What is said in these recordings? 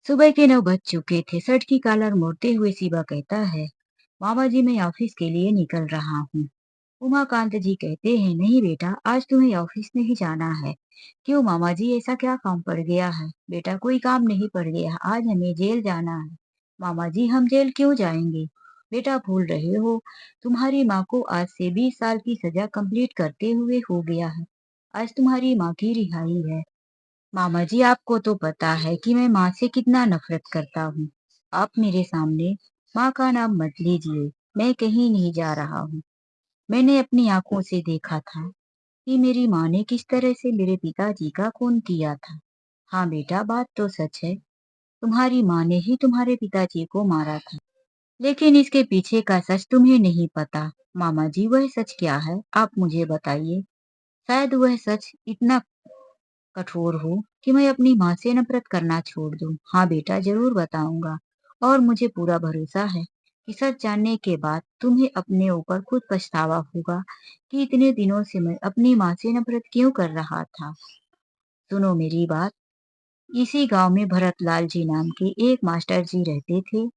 सुबह के 9 बज चुके थे। शर्ट की कॉलर मोड़ते हुए शिवा कहता है, मामा जी मैं ऑफिस के लिए निकल रहा हूँ। उमाकांत जी कहते हैं, नहीं बेटा, आज तुम्हें ऑफिस नहीं जाना है। क्यों मामा जी, ऐसा क्या काम पड़ गया है? बेटा कोई काम नहीं पड़ गया, आज हमें जेल जाना है। मामा जी हम जेल क्यों जाएंगे? बेटा भूल रहे हो, तुम्हारी माँ को आज से 20 साल की सजा कंप्लीट करते हुए हो गया है। आज तुम्हारी माँ की रिहाई है। मामा जी आपको तो पता है कि मैं माँ से कितना नफरत करता हूँ। आप मेरे सामने माँ का नाम मत लीजिए। मैं कहीं नहीं जा रहा हूँ। मैंने अपनी आंखों से देखा था कि मेरी माँ ने किस तरह से मेरे पिताजी का खून किया था। हाँ बेटा, बात तो सच है। तुम्हारी माँ ने ही तुम्हारे पिताजी को मारा था। लेकिन इसके पीछे का सच तुम्हें नहीं पता। मामा जी वह सच क्या है, आप मुझे बताइए। शायद वह सच इतना कठोर हो कि मैं अपनी माँ से नफरत करना छोड़ दूं। हाँ बेटा, जरूर बताऊंगा। और मुझे पूरा भरोसा है कि सच जानने के बाद तुम्हें अपने ऊपर खुद पछतावा होगा कि इतने दिनों से मैं अपनी माँ से नफरत क्यों कर रहा था। सुनो मेरी बात। इसी गांव में भरत लाल जी नाम के एक मास्टर जी रहते थे।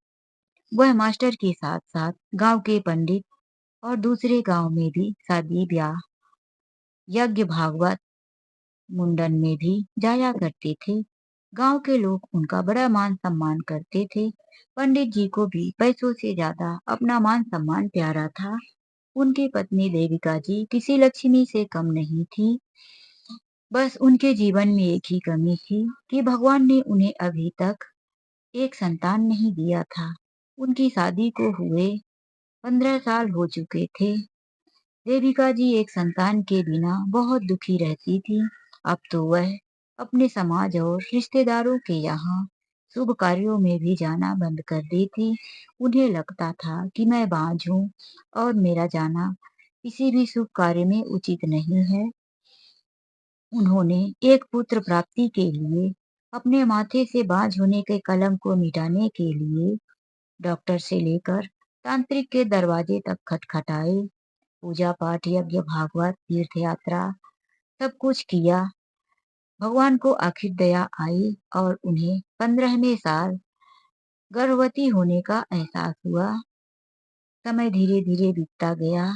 वह मास्टर के साथ साथ गांव के पंडित और दूसरे गांव में भी शादी ब्याह, यज्ञ भागवत, मुंडन में भी जाया करते थे। गांव के लोग उनका बड़ा मान सम्मान करते थे। पंडित जी को भी पैसों से ज्यादा अपना मान सम्मान प्यारा था। उनकी पत्नी देविका जी किसी लक्ष्मी से कम नहीं थी। बस उनके जीवन में एक ही कमी थी कि भगवान ने उन्हें अभी तक एक संतान नहीं दिया था। उनकी शादी को हुए 15 साल हो चुके थे। देविका जी एक संतान के बिना बहुत दुखी रहती थी। अब तो वह अपने समाज और रिश्तेदारों के यहाँ शुभ कार्यों में भी जाना बंद कर दी थी। उन्हें लगता था कि मैं बांझ हूँ और मेरा जाना किसी भी शुभ कार्य में उचित नहीं है। उन्होंने एक पुत्र प्राप्ति के लिए अपने माथे से बांझ होने के कलंक को मिटाने के लिए डॉक्टर से लेकर तांत्रिक के दरवाजे तक खटखटाए। पूजा पाठ, यज्ञ भागवत, तीर्थ यात्रा, सब कुछ किया। भगवान को आखिर दया आई और उन्हें 15वें साल गर्भवती होने का एहसास हुआ। समय धीरे धीरे बीतता गया।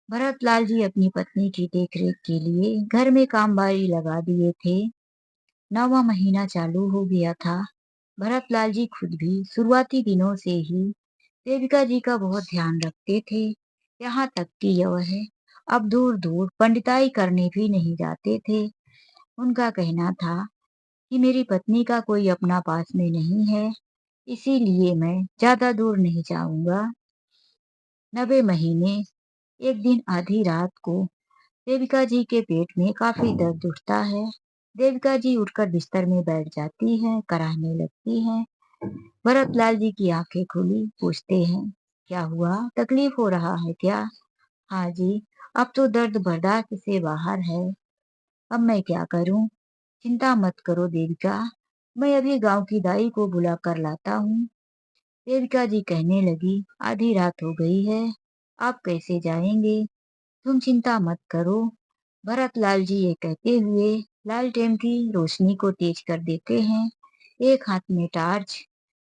भरतलाल जी अपनी पत्नी की देखरेख के लिए घर में कामवाली लगा दिए थे। 9वां महीना चालू हो गया था। भरतलाल जी खुद भी शुरुआती दिनों से ही देविका जी का बहुत ध्यान रखते थे। यहाँ तक कि वह अब दूर दूर पंडिताई करने भी नहीं जाते थे। उनका कहना था कि मेरी पत्नी का कोई अपना पास में नहीं है, इसीलिए मैं ज्यादा दूर नहीं जाऊंगा। 90 महीने एक दिन आधी रात को देविका जी के पेट में काफी दर्द उठता है। देविका जी उठकर बिस्तर में बैठ जाती हैं, कराहने लगती हैं। भरतलाल जी की आंखें खुली, पूछते हैं, क्या हुआ, तकलीफ हो रहा है क्या? हाँ जी, अब तो दर्द बर्दाश्त से बाहर है। अब मैं क्या करूं? चिंता मत करो देविका, मैं अभी गांव की दाई को बुला कर लाता हूँ। देविका जी कहने लगी, आधी रात हो गई है, आप कैसे जाएंगे? तुम चिंता मत करो। भरतलाल जी ये कहते हुए लालटेन की रोशनी को तेज कर देते हैं। एक हाथ में टार्च,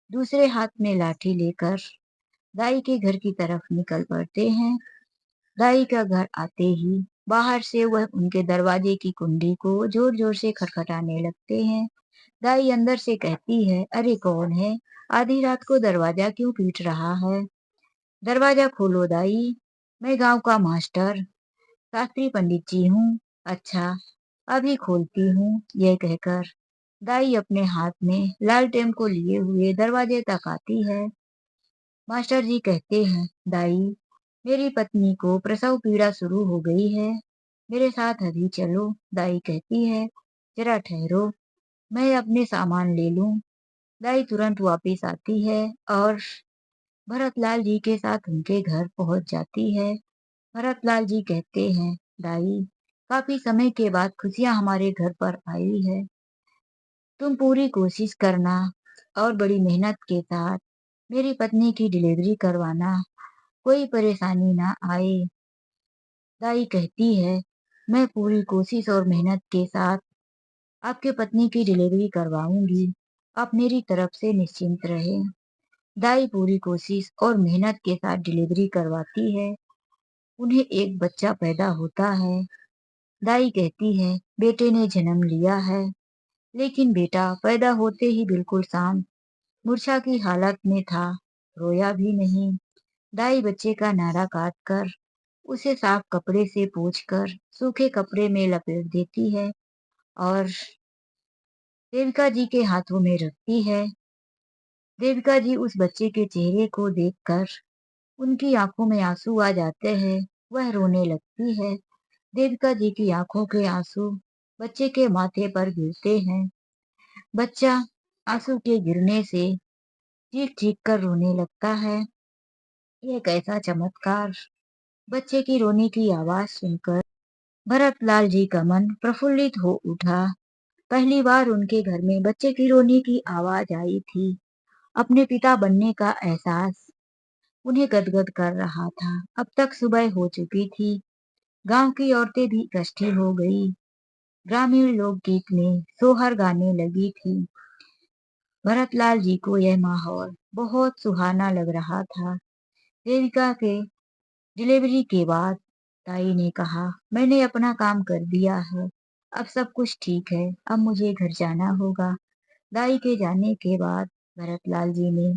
दूसरे हाथ में लाठी लेकर दाई के घर की तरफ निकल पड़ते हैं। दाई का घर आते ही बाहर से वह उनके दरवाजे की कुंडी को जोर जोर से खटखटाने लगते हैं। दाई अंदर से कहती है, अरे कौन है? आधी रात को दरवाजा क्यों पीट रहा है? दरवाजा खोलो दाई, मैं गांव का मास्टर शास्त्री पंडित जी हूँ। अच्छा, अभी खोलती हूँ। यह कहकर दाई अपने हाथ में लालटेन को लिए हुए दरवाजे तक आती है। मास्टर जी कहते हैं, दाई, मेरी पत्नी को प्रसव पीड़ा शुरू हो गई है, मेरे साथ अभी चलो। दाई कहती है, जरा ठहरो, मैं अपने सामान ले लूं। दाई तुरंत वापस आती है और भरतलाल जी के साथ उनके घर पहुंच जाती है। भरतलाल जी कहते हैं, दाई, काफी समय के बाद खुशियां हमारे घर पर आई है। तुम पूरी कोशिश करना और बड़ी मेहनत के साथ मेरी पत्नी की डिलीवरी करवाना, कोई परेशानी ना आए। दाई कहती है, मैं पूरी कोशिश और मेहनत के साथ आपके पत्नी की डिलीवरी करवाऊंगी। आप मेरी तरफ से निश्चिंत रहें। दाई पूरी कोशिश और मेहनत के साथ डिलीवरी करवाती है। उन्हें एक बच्चा पैदा होता है। दाई कहती है, बेटे ने जन्म लिया है, लेकिन बेटा पैदा होते ही बिल्कुल शांत, मूर्छा की हालत में था, रोया भी नहीं। दाई बच्चे का नाड़ा काट कर, उसे साफ कपड़े से पोंछकर सूखे कपड़े में लपेट देती है और देविका जी के हाथों में रखती है। देविका जी उस बच्चे के चेहरे को देखकर उनकी आंखों में आंसू आ जाते हैं। वह रोने लगती है। देविका जी की आंखों के आंसू बच्चे के माथे पर गिरते हैं। बच्चा आंसू के गिरने से चीख चीख कर रोने लगता है। ये कैसा चमत्कार! बच्चे की रोने की आवाज सुनकर भरतलाल जी का मन प्रफुल्लित हो उठा। पहली बार उनके घर में बच्चे की रोने की आवाज आई थी। अपने पिता बनने का एहसास उन्हें गदगद कर रहा था। अब तक सुबह हो चुकी थी। गांव की औरतें भी इकट्ठी हो गई। ग्रामीण लोकगीत में सोहर गाने लगी थी। भरतलाल जी को यह माहौल बहुत सुहाना लग रहा था। देविका के डिलीवरी के बाद ताई ने कहा, मैंने अपना काम कर दिया है। अब सब कुछ ठीक है। अब मुझे घर जाना होगा। दाई के जाने के बाद भरतलाल जी ने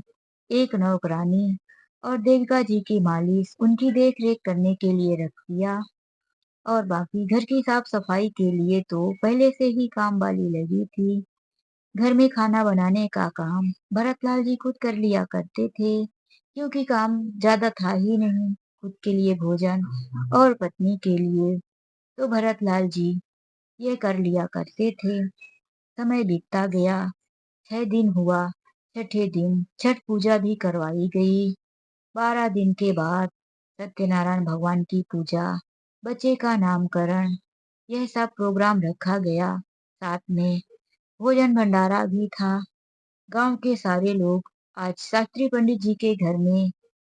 एक नौकरानी और देविका जी की मालिश उनकी देख रेख करने के लिए रख दिया और बाकी घर की साफ सफाई के लिए तो पहले से ही काम वाली लगी थी। घर में खाना बनाने का काम भरतलाल जी खुद कर लिया करते थे, क्योंकि काम ज्यादा था ही नहीं। खुद के लिए भोजन और पत्नी के लिए तो भरतलाल जी ये कर लिया करते थे। समय बीतता गया। 6 दिन हुआ। छठे दिन छठ पूजा भी करवाई गई। 12 दिन के बाद सत्यनारायण भगवान की पूजा, बच्चे का नामकरण, यह सब प्रोग्राम रखा गया। साथ में भोजन भंडारा भी था। गांव के सारे लोग आज शास्त्री पंडित जी के घर में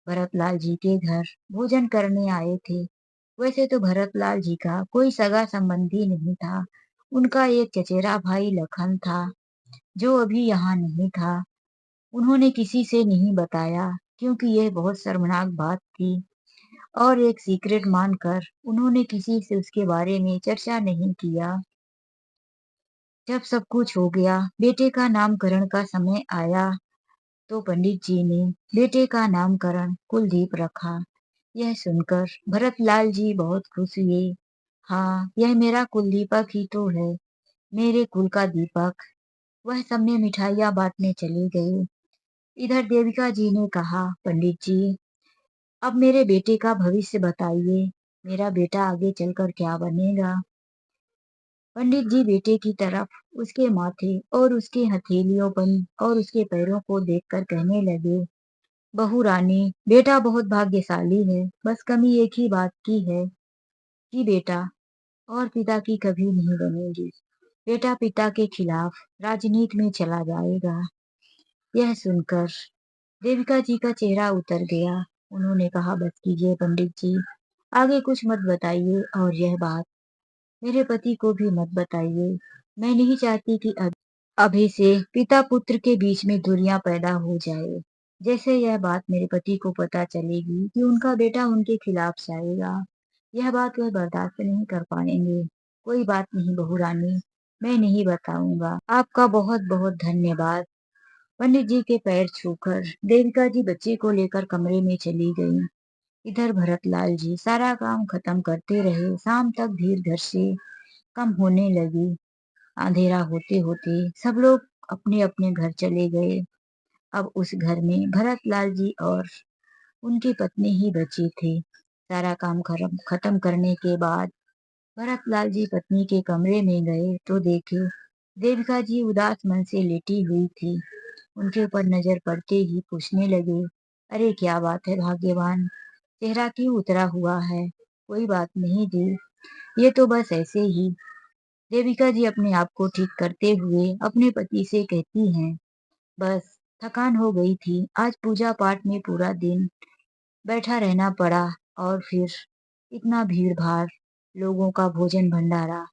भरतलाल जी के घर भोजन करने आए थे। वैसे तो भरतलाल जी का कोई सगा संबंधी नहीं था। उनका एक चचेरा भाई लखन था, जो अभी यहाँ नहीं था। उन्होंने किसी से नहीं बताया, क्योंकि यह बहुत शर्मनाक बात थी और एक सीक्रेट मानकर उन्होंने किसी से उसके बारे में चर्चा नहीं किया। जब सब कुछ हो गया, बेटे का नामकरण का समय आया, तो पंडित जी ने बेटे का नामकरण कुलदीप रखा। यह सुनकर भरतलाल जी बहुत खुश हुए। हाँ, यह मेरा कुलदीपक ही तो है, मेरे कुल का दीपक। वह सब में मिठाइयाँ बांटने चले गए। इधर देविका जी ने कहा, पंडित जी, अब मेरे बेटे का भविष्य बताइए। मेरा बेटा आगे चलकर क्या बनेगा? पंडित जी बेटे की तरफ उसके माथे और उसके हथेलियों पर और उसके पैरों को देखकर कहने लगे, बहू रानी, बेटा बहुत भाग्यशाली है। बस कमी एक ही बात की है कि बेटा और पिता की कभी नहीं बनेगी। बेटा पिता के खिलाफ राजनीति में चला जाएगा। यह सुनकर देविका जी का चेहरा उतर गया। उन्होंने कहा, बस कीजिए पंडित जी, आगे कुछ मत बताइए और यह बात मेरे पति को भी मत बताइए। मैं नहीं चाहती कि अभी से पिता पुत्र के बीच में दूरियां पैदा हो जाए। जैसे यह बात मेरे पति को पता चलेगी कि उनका बेटा उनके खिलाफ जाएगा, यह बात वह बर्दाश्त नहीं कर पाएंगे। कोई बात नहीं बहू रानी, मैं नहीं बताऊंगा। आपका बहुत बहुत धन्यवाद। पंडित जी के पैर छूकर देविका जी बच्चे को लेकर कमरे में चली गई। इधर भरतलाल जी सारा काम खत्म करते रहे। शाम तक भीड़ घर से कम होने लगी। अंधेरा होते होते सब लोग अपने अपने घर चले गए। अब उस घर में भरतलाल जी और उनकी पत्नी ही बची थी। सारा काम खत्म करने के बाद भरतलाल जी पत्नी के कमरे में गए तो देखे देविका जी उदास मन से लेटी हुई थी। उनके ऊपर नजर पड़ते ही पूछने लगे, अरे क्या बात है भाग्यवान, चेहरा क्यों उतरा हुआ है? कोई बात नहीं दी, ये तो बस ऐसे ही। देविका जी अपने आप को ठीक करते हुए अपने पति से कहती हैं, बस थकान हो गई थी, आज पूजा पाठ में पूरा दिन बैठा रहना पड़ा और फिर इतना भीड़ भाड़, लोगों का भोजन भंडारा,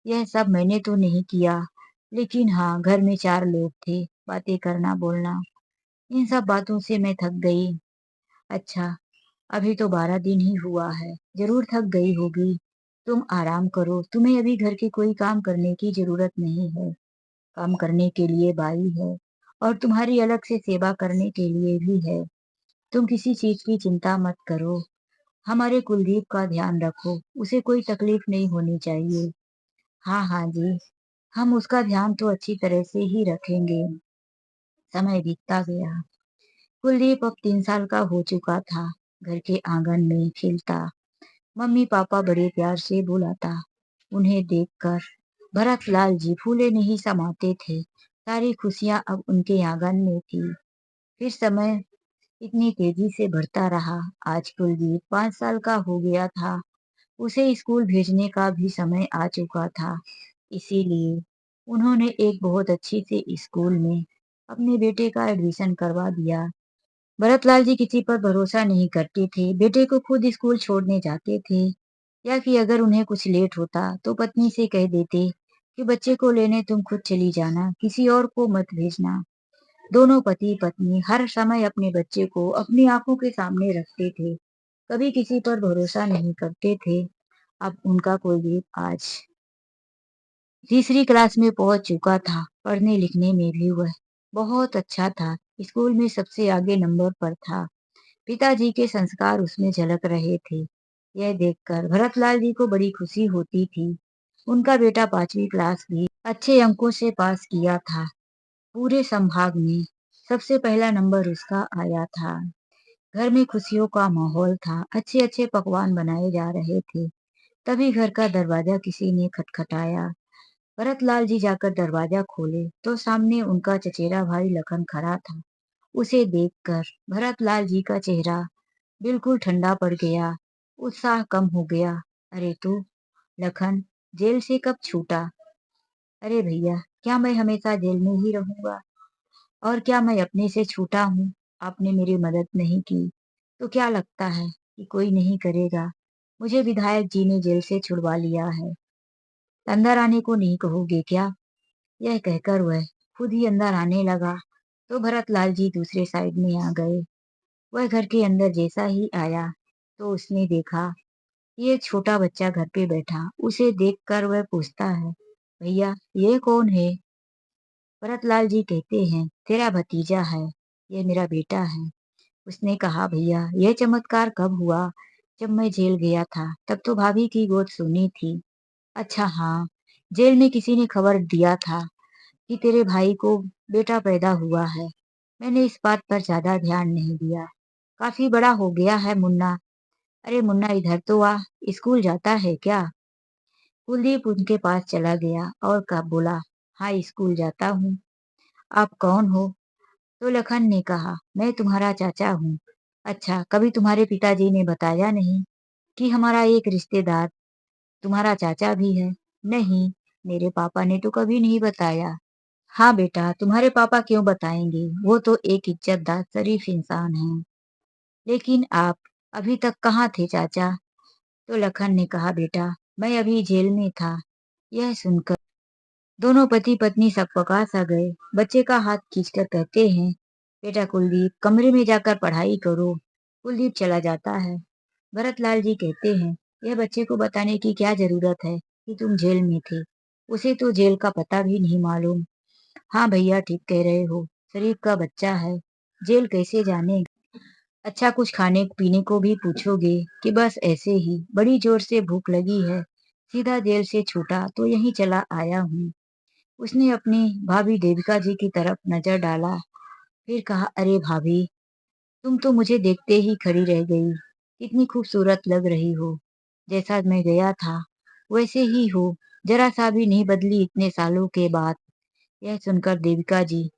यह सब मैंने तो नहीं किया, लेकिन हाँ, घर में 4 लोग थे, बातें करना, बोलना, इन सब बातों से मैं थक गई। अच्छा, अभी तो 12 दिन ही हुआ है, जरूर थक गई होगी। तुम आराम करो, तुम्हें अभी घर के कोई काम करने की जरूरत नहीं है। काम करने के लिए बाई है और तुम्हारी अलग से सेवा करने के लिए भी है। तुम किसी चीज की चिंता मत करो। हमारे कुलदीप का ध्यान रखो, उसे कोई तकलीफ नहीं होनी चाहिए। हाँ हाँ जी, हम उसका ध्यान तो अच्छी तरह से ही रखेंगे। समय बीतता गया। कुलदीप अब 3 साल का हो चुका था। घर के आंगन में खेलता, मम्मी पापा बड़े प्यार से बुलाता। उन्हें देखकर भरतलाल जी फूले नहीं समाते थे। सारी खुशियां अब उनके आंगन में थी। फिर समय इतनी तेजी से बढ़ता रहा। आज कुलदीप 5 साल का हो गया था। उसे स्कूल भेजने का भी समय आ चुका था। इसीलिए उन्होंने एक बहुत अच्छी से स्कूल में अपने बेटे का एडमिशन करवा दिया। भरतलाल जी किसी पर भरोसा नहीं करते थे। बेटे को खुद स्कूल छोड़ने जाते थे, या कि अगर उन्हें कुछ लेट होता तो पत्नी से कह देते कि बच्चे को लेने तुम खुद चली जाना, किसी और को मत भेजना। दोनों पति पत्नी हर समय अपने बच्चे को अपनी आंखों के सामने रखते थे, कभी किसी पर भरोसा नहीं करते थे। अब उनका कुलदीप आज तीसरी क्लास में पहुंच चुका था। पढ़ने लिखने में भी वह बहुत अच्छा था। स्कूल में सबसे आगे नंबर पर था। पिताजी के संस्कार उसमें झलक रहे थे। यह देखकर भरतलाल जी को बड़ी खुशी होती थी। उनका बेटा 5वीं क्लास भी अच्छे अंकों से पास किया था। पूरे संभाग में सबसे पहला नंबर उसका आया था। घर में खुशियों का माहौल था। अच्छे अच्छे पकवान बनाए जा रहे थे। तभी घर का दरवाजा किसी ने खटखटाया। भरतलाल जी जाकर दरवाजा खोले तो सामने उनका चचेरा भाई लखन खड़ा था। उसे देखकर भरतलाल जी का चेहरा बिल्कुल ठंडा पड़ गया। उत्साह कम हो गया। अरे तू लखन, जेल से कब छूटा? अरे भैया, क्या मैं हमेशा जेल में ही रहूंगा? और क्या मैं अपने से छूटा हूँ? आपने मेरी मदद नहीं की तो क्या लगता है कि कोई नहीं करेगा? मुझे विधायक जी ने जेल से छुड़वा लिया है। अंदर आने को नहीं कहोगे क्या? यह कहकर वह खुद ही अंदर आने लगा तो भरतलाल जी दूसरे साइड में आ गए। वह घर के अंदर जैसा ही आया तो उसने देखा ये छोटा बच्चा घर पे बैठा। उसे देखकर वह पूछता है, भैया ये कौन है? भरतलाल जी कहते हैं, तेरा भतीजा है, ये मेरा बेटा है। उसने कहा, भैया यह चमत्कार कब हुआ? जब मैं जेल गया था तब तो भाभी की गोद सुनी थी। अच्छा हाँ, जेल में किसी ने खबर दिया था कि तेरे भाई को बेटा पैदा हुआ है। मैंने इस बात पर ज्यादा ध्यान नहीं दिया। काफी बड़ा हो गया है मुन्ना। अरे मुन्ना इधर तो आ, स्कूल जाता है क्या? कुलदीप उनके पास चला गया और कब बोला, हाँ स्कूल जाता हूँ। आप कौन हो? तो लखन ने कहा, मैं तुम्हारा चाचा हूँ। अच्छा, कभी तुम्हारे पिताजी ने बताया नहीं कि हमारा एक रिश्तेदार तुम्हारा चाचा भी है? नहीं, मेरे पापा ने तो कभी नहीं बताया। हाँ बेटा, तुम्हारे पापा क्यों बताएंगे? वो तो एक इज्जतदार शरीफ इंसान है। लेकिन आप अभी तक कहाँ थे चाचा? तो लखन ने कहा, बेटा मैं अभी जेल में था। यह सुनकर दोनों पति पत्नी सकपका सा गए। बच्चे का हाथ खींचकर कहते हैं, बेटा कुलदीप कमरे में जाकर पढ़ाई करो। कुलदीप चला जाता है। भरतलाल जी कहते हैं, यह बच्चे को बताने की क्या जरूरत है कि तुम जेल में थे? उसे तो जेल का पता भी नहीं मालूम। हाँ भैया ठीक कह रहे हो, शरीफ का बच्चा है, जेल कैसे जाने। अच्छा कुछ खाने पीने को भी पूछोगे कि बस ऐसे ही बड़ी जोर से भूख लगी है, सीधा जेल से छूटा तो यहीं चला आया हूँ। उसने अपनी भाभी देविका जी की तरफ नजर डाला, फिर कहा, अरे भाभी, तुम तो मुझे देखते ही खड़ी रह गई। कितनी खूबसूरत लग रही हो। जैसा मैं गया था वैसे ही हो, जरा सा भी नहीं बदली इतने सालों के बाद। यह सुनकर देविका जी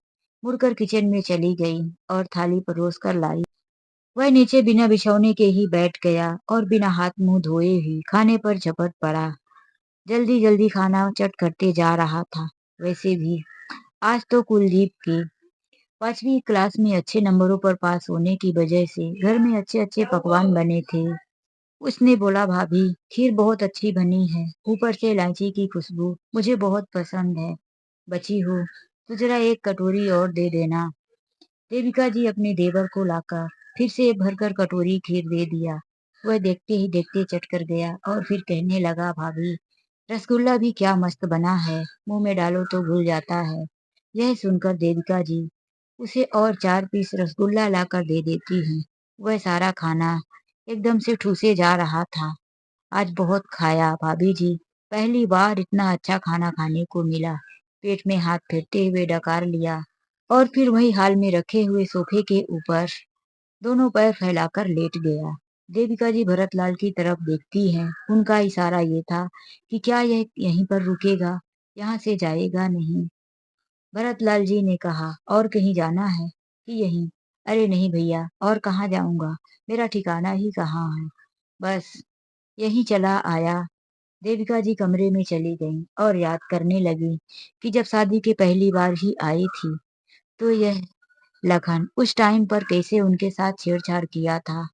मुड़कर किचन में चली गई और थाली परोस कर लाई। वह नीचे बिना बिछौने के ही बैठ गया और बिना हाथ मुंह धोए ही खाने पर झपट पड़ा। जल्दी जल्दी खाना चट करते जा रहा था। वैसे भी आज तो कुलदीप के 5वीं क्लास में अच्छे नंबरों पर पास होने की वजह से घर में अच्छे अच्छे पकवान बने थे। उसने बोला, भाभी खीर बहुत अच्छी बनी है, ऊपर से इलायची की खुशबू मुझे बहुत पसंद है। बची हो तो जरा एक कटोरी और दे देना। देविका जी अपने देवर को लाकर फिर से भरकर कटोरी खीर दे दिया। वह देखते ही देखते चट कर गया और फिर कहने लगा, भाभी रसगुल्ला भी क्या मस्त बना है, मुंह में डालो तो घुल जाता है। यह सुनकर देविका जी उसे और 4 पीस रसगुल्ला लाकर दे देती हैं। वह सारा खाना एकदम से ठूसे जा रहा था। आज बहुत खाया भाभी जी, पहली बार इतना अच्छा खाना खाने को मिला। पेट में हाथ फेरते हुए डकार लिया और फिर वही हाल में रखे हुए सोफे के ऊपर दोनों पैर फैलाकर लेट गया। देविका जी भरतलाल की तरफ देखती हैं। उनका इशारा ये था कि क्या यह यहीं पर रुकेगा, यहाँ से जाएगा नहीं। भरतलाल जी ने कहा, और कहीं जाना है कि यहीं? अरे नहीं भैया, और कहाँ जाऊंगा, मेरा ठिकाना ही कहाँ है, बस यहीं चला आया। देविका जी कमरे में चली गईं और याद करने लगी कि जब शादी के पहली बार ही आई थी तो यह लखन उस टाइम पर कैसे उनके साथ छेड़छाड़ किया था।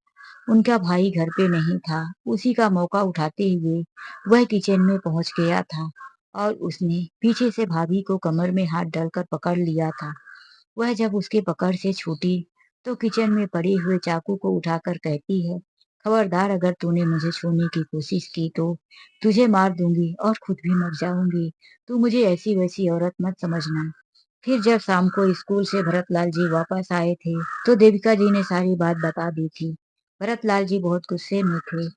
उनका भाई घर पे नहीं था। उसी का मौका उठाते हुए वह किचन में पहुंच गया था और उसने पीछे से भाभी को कमर में हाथ डालकर पकड़ लिया था। वह जब उसके पकड़ से छूटी तो किचन में पड़े हुए चाकू को उठाकर कहती है, खबरदार अगर तूने मुझे छूने की कोशिश की तो तुझे मार दूंगी और खुद भी मर जाऊंगी। तू मुझे ऐसी वैसी औरत मत समझना। फिर जब शाम को स्कूल से भरतलाल जी वापस आए थे तो देविका जी ने सारी बात बता दी थी। भरतलाल जी बहुत गुस्से में थे।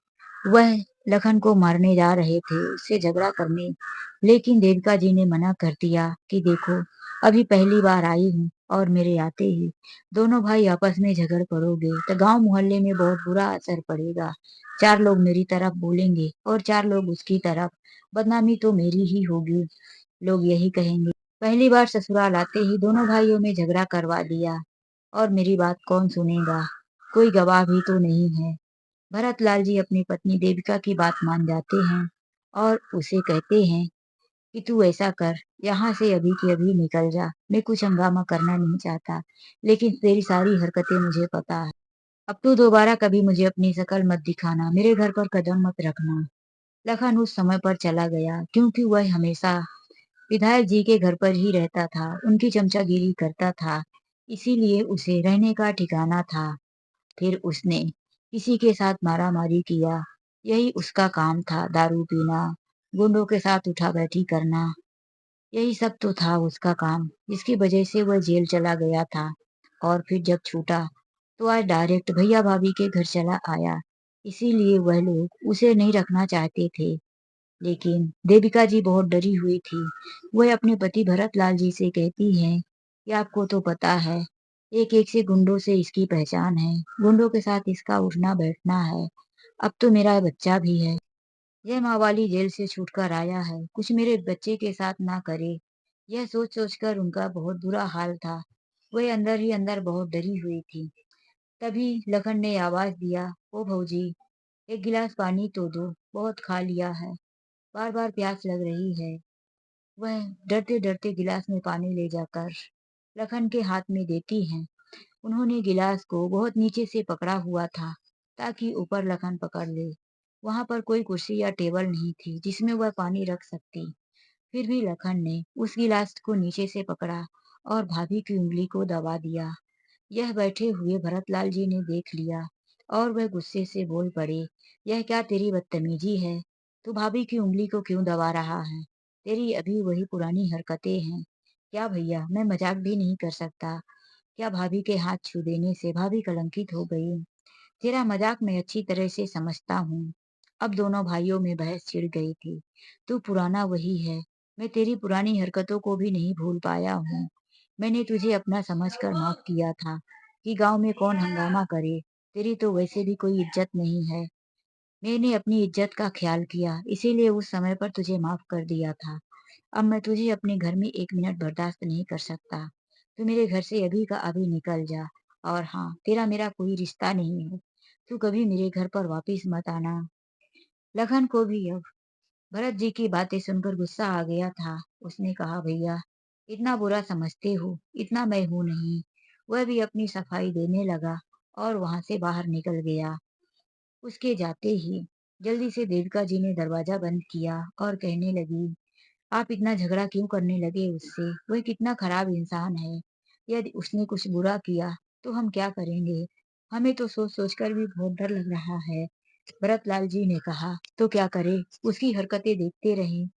वह लखन को मारने जा रहे थे, उससे झगड़ा करने, लेकिन देविका जी ने मना कर दिया कि देखो अभी पहली बार आई हूँ और मेरे आते ही दोनों भाई आपस में झगड़ पड़ोगे तो गांव मोहल्ले में बहुत बुरा असर पड़ेगा। 4 लोग मेरी तरफ बोलेंगे और 4 लोग उसकी तरफ। बदनामी तो मेरी ही होगी। लोग यही कहेंगे, पहली बार ससुराल आते ही दोनों भाइयों में झगड़ा करवा दिया। और मेरी बात कौन सुनेगा, कोई गवाह भी तो नहीं है। भरतलाल जी अपनी पत्नी देविका की बात मान जाते हैं और उसे कहते हैं कि तू ऐसा कर, यहाँ से अभी के अभी निकल जा। मैं कुछ हंगामा करना नहीं चाहता, लेकिन तेरी सारी हरकतें मुझे पता है। अब तू दोबारा कभी मुझे अपनी शकल मत दिखाना, मेरे घर पर कदम मत रखना। लखन उस समय पर चला गया क्योंकि वह हमेशा विधायक जी के घर पर ही रहता था, उनकी चमचागिरी करता था, इसीलिए उसे रहने का ठिकाना था। फिर उसने किसी के साथ मारामारी किया, यही उसका काम था, दारू पीना, गुंडों के साथ उठा बैठी करना, यही सब तो था उसका काम, जिसकी वजह से वह जेल चला गया था। और फिर जब छूटा तो आज डायरेक्ट भैया भाभी के घर चला आया। इसीलिए वह लोग उसे नहीं रखना चाहते थे। लेकिन देविका जी बहुत डरी हुई थी। वह अपने पति भरतलाल जी से कहती हैं कि आपको तो पता है, एक एक से गुंडों से इसकी पहचान है, गुंडों के साथ इसका उठना बैठना है। अब तो मेरा बच्चा भी है, यह माँ वाली जेल से छूटकर आया है, कुछ मेरे बच्चे के साथ ना करे। यह सोच सोचकर उनका बहुत बुरा हाल था। वह अंदर ही अंदर बहुत डरी हुई थी। तभी लखन ने आवाज दिया, ओ भौजी, एक गिलास पानी तो दो, बहुत खा लिया है, बार बार प्यास लग रही है। वह डरते डरते गिलास में पानी ले जाकर लखन के हाथ में देती हैं। उन्होंने गिलास को बहुत नीचे से पकड़ा हुआ था ताकि ऊपर लखन पकड़ ले। वहां पर कोई कुर्सी या टेबल नहीं थी जिसमें वह पानी रख सकती। फिर भी लखन ने उस गिलास को नीचे से पकड़ा और भाभी की उंगली को दबा दिया। यह बैठे हुए भरतलाल जी ने देख लिया और वह गुस्से से बोल पड़े, यह क्या तेरी बदतमीजी है? तू भाभी की उंगली को क्यों दबा रहा है? तेरी अभी वही पुरानी हरकतें हैं। क्या भैया, मैं मजाक भी नहीं कर सकता। क्या भाभी के हाथ छू देने से भाभी कलंकित हो गई? तेरा मजाक मैं अच्छी तरह से समझता हूँ। अब दोनों भाइयों में बहस छिड़ गई थी। तू पुराना वही है, मैं तेरी पुरानी हरकतों को भी नहीं भूल पाया हूँ। मैंने तुझे अपना समझकर माफ किया था कि गांव में कौन हंगामा करे, तेरी तो वैसे भी कोई इज्जत नहीं है। मैंने अपनी इज्जत का ख्याल किया, इसीलिए उस समय पर तुझे माफ कर दिया था। अब मैं तुझे अपने घर में 1 मिनट बर्दाश्त नहीं कर सकता। तू मेरे घर से अभी का अभी निकल जा। और हाँ, तेरा मेरा कोई रिश्ता नहीं है। तू कभी मेरे घर पर वापिस मत आना। लखन को भी अब भरत जी की बातें सुनकर गुस्सा आ गया था। उसने कहा, भैया इतना बुरा समझते हो, इतना मैं हूं नहीं। वह भी अपनी सफाई देने लगा और वहां से बाहर निकल गया। उसके जाते ही जल्दी से देविका जी ने दरवाजा बंद किया और कहने लगी, आप इतना झगड़ा क्यों करने लगे उससे? वह कितना खराब इंसान है। यदि उसने कुछ बुरा किया, तो हम क्या करेंगे? हमें तो सोच-सोच कर भी बहुत डर लग रहा है। भरतलाल जी ने कहा, तो क्या करें? उसकी हरकतें देखते रहें।